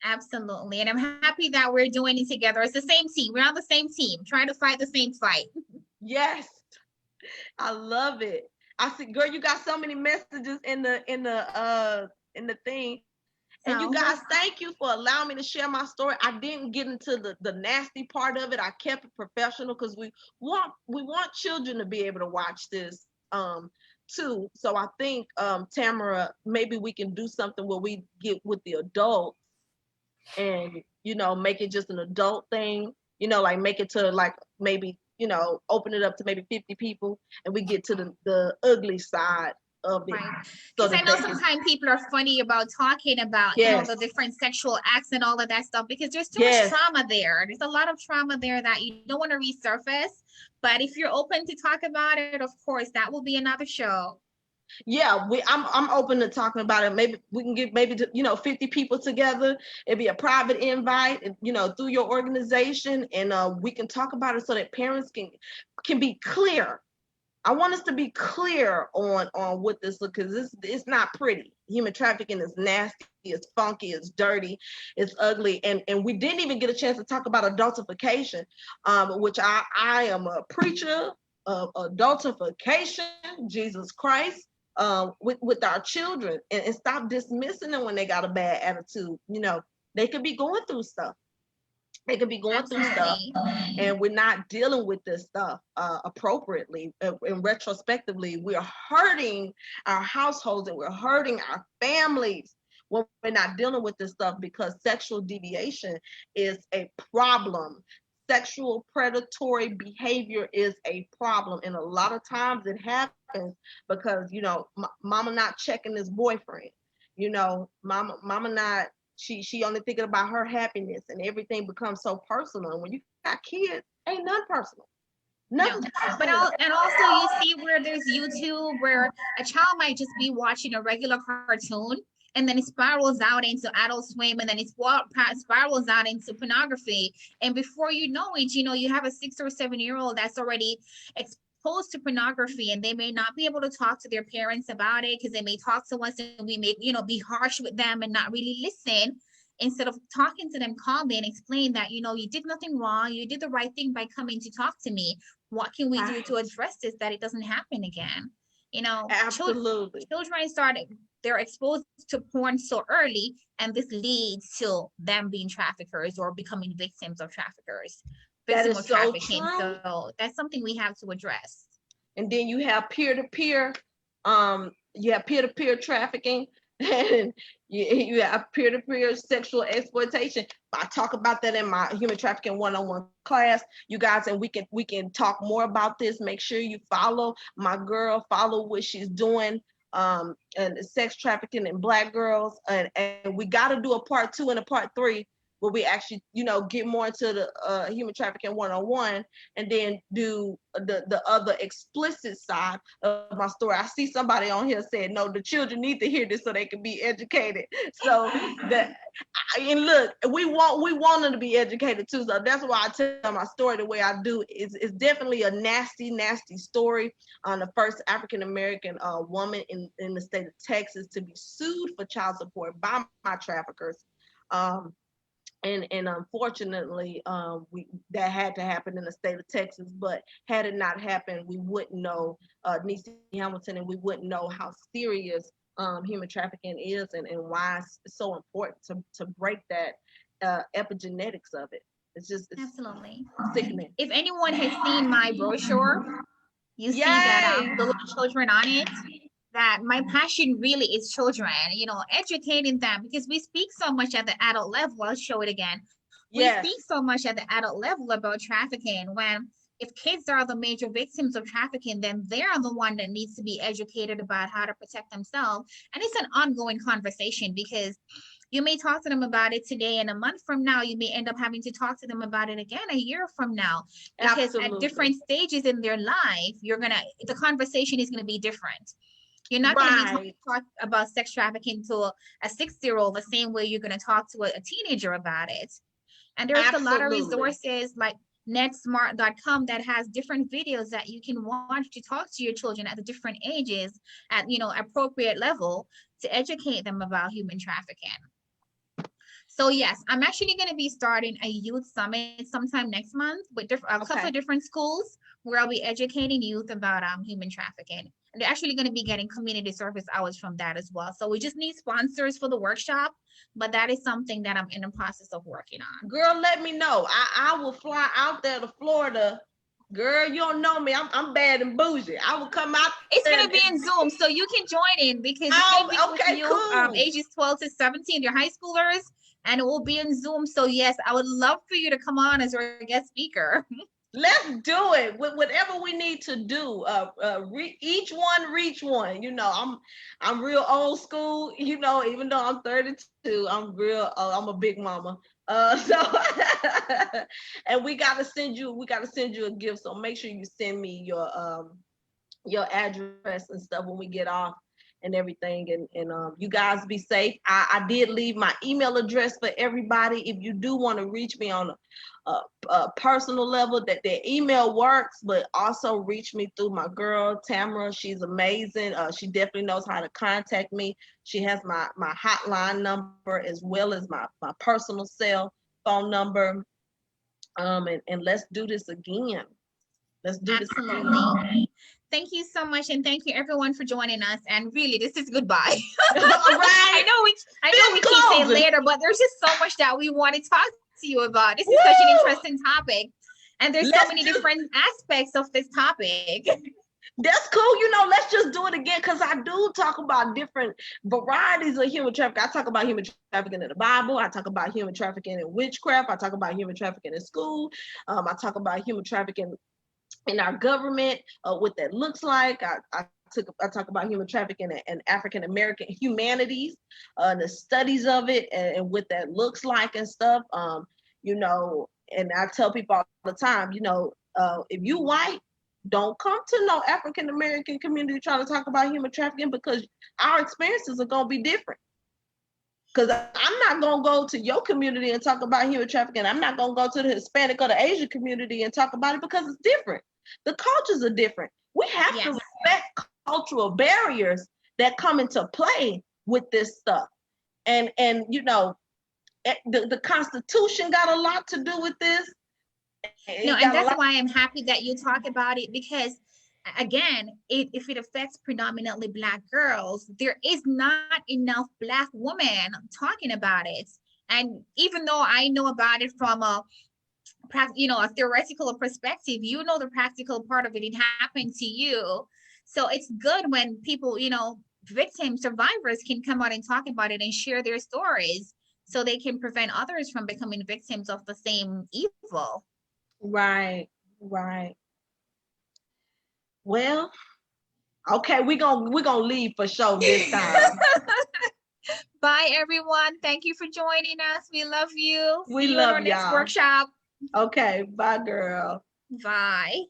Absolutely. And I'm happy that we're doing it together. It's the same team. We're on the same team, trying to fight the same fight. Yes. I love it. I see, girl, you got so many messages in the thing. And you guys, thank you for allowing me to share my story. I didn't get into the nasty part of it. I kept it professional, because we want children to be able to watch this too. So I think, Tamara, maybe we can do something where we get with the adults and make it just an adult thing, like make it to like maybe open it up to maybe 50 people, and we get to the ugly side of it. Right. Because I know sometimes people are funny about talking about the different sexual acts and all of that stuff, because there's too much trauma there. There's a lot of trauma there that you don't want to resurface. But if you're open to talk about it, of course, that will be another show. Yeah, I'm open to talking about it. Maybe we can get 50 people together. It'd be a private invite, through your organization, and we can talk about it so that parents can be clear. I want us to be clear on what this looks, because it's not pretty. Human trafficking is nasty, it's funky, it's dirty, it's ugly, and we didn't even get a chance to talk about adultification, which I am a preacher of adultification, Jesus Christ, with our children, and stop dismissing them when they got a bad attitude. They could be going through stuff. They could be going through stuff, and we're not dealing with this stuff appropriately. And retrospectively, we're hurting our households and we're hurting our families when we're not dealing with this stuff, because sexual deviation is a problem. Sexual predatory behavior is a problem, and a lot of times it happens because mama not checking this boyfriend. Mama not. She only thinking about her happiness, and everything becomes so personal. And when you got kids, ain't none personal. Nothing. No. But also you see where there's YouTube where a child might just be watching a regular cartoon, and then it spirals out into Adult Swim, and then it spirals out into pornography. And before you know it, you have a 6 or 7-year-old that's already exposed to pornography, and they may not be able to talk to their parents about it because they may talk to us and we may, be harsh with them and not really listen. Instead of talking to them calmly and explain that, you did nothing wrong, you did the right thing by coming to talk to me. What can we do to address this, that it doesn't happen again? Absolutely. Children they're exposed to porn so early, and this leads to them being traffickers or becoming victims of traffickers. That is so trafficking. true. So that's something we have to address. And then you have peer-to-peer, trafficking, and you have peer-to-peer sexual exploitation. I talk about that in my Human Trafficking 101 class, you guys, and we can talk more about this. Make sure you follow my girl, follow what she's doing, and sex trafficking in Black girls, and we got to do a part 2 and a part 3 where we actually, get more into the Human Trafficking 101, and then do the other explicit side of my story. I see somebody on here said, no, the children need to hear this so they can be educated. So and look, we want them to be educated too. So that's why I tell my story the way I do. It's definitely a nasty, nasty story on the first African-American woman in the state of Texas to be sued for child support by my traffickers. And unfortunately, that had to happen in the state of Texas. But had it not happened, we wouldn't know Nissi Hamilton, and we wouldn't know how serious human trafficking is, and why it's so important to break that epigenetics of it. It's absolutely sickening. If anyone has seen my brochure, you see that the little children on it. That my passion really is children, educating them, because we speak so much at the adult level. I'll show it again. We speak so much at the adult level about trafficking, when if kids are the major victims of trafficking, then they're the one that needs to be educated about how to protect themselves. And it's an ongoing conversation, because you may talk to them about it today, and a month from now, you may end up having to talk to them about it again a year from now, because at different stages in their life, the conversation is going to be different. You're not going to be talking about sex trafficking to a 6-year-old the same way you're going to talk to a teenager about it. And there's a lot of resources like netsmart.com that has different videos that you can watch to talk to your children at the different ages at, appropriate level to educate them about human trafficking. So yes, I'm actually going to be starting a youth summit sometime next month with a couple of different schools where I'll be educating youth about human trafficking. And they're actually going to be getting community service hours from that as well. So we just need sponsors for the workshop, but that is something that I'm in the process of working on. Girl, let me know. I will fly out there to Florida. Girl, you don't know me. I'm bad and bougie. I will come out. It's going to be in Zoom, so you can join in, because it's going to be with you, ages 12 to 17, your high schoolers, and it will be in Zoom. So yes, I would love for you to come on as our guest speaker. Let's do it. Whatever we need to do. Each one reach one. I'm real old school. Even though I'm 32, I'm a big mama. And we gotta send you a gift. So make sure you send me your address and stuff when we get off and everything. And you guys be safe. I did leave my email address for everybody. If you do want to reach me on a personal level, that their email works, but also reach me through my girl Tamara. She's amazing. She definitely knows how to contact me. She has my hotline number as well as my personal cell phone number. And let's do this again. Let's do this again. Thank you so much, and thank you everyone for joining us. And really, this is goodbye. All right. I know we keep saying later, but there's just so much that we want to talk to you about. This is such an interesting topic, and there's so many different aspects of this topic. That's cool. Let's just do it again, because I do talk about different varieties of human trafficking. I talk about human trafficking in the Bible. I talk about human trafficking in witchcraft. I talk about human trafficking in school. I talk about human trafficking in our government, what that looks like. I talk about human trafficking and African American humanities, the studies of it, and what that looks like and stuff. And I tell people all the time, if you white, don't come to no African American community trying to talk about human trafficking, because our experiences are gonna be different. Because I'm not going to go to your community and talk about human trafficking. I'm not going to go to the Hispanic or the Asian community and talk about it because it's different. The cultures are different. We have to respect cultural barriers that come into play with this stuff. And you know, the Constitution got a lot to do with this. No, and that's why I'm happy that you talk about it, because again, if it affects predominantly Black girls, there is not enough Black women talking about it. And even though I know about it from a theoretical perspective, you know the practical part of it, it happened to you. So it's good when people, victims, survivors can come out and talk about it and share their stories so they can prevent others from becoming victims of the same evil. Right. Well, okay, we're gonna leave for sure this time. Bye, everyone. Thank you for joining us. We love you. We See you love in our next y'all. workshop. Okay, bye, girl. Bye.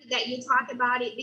That you talk about it.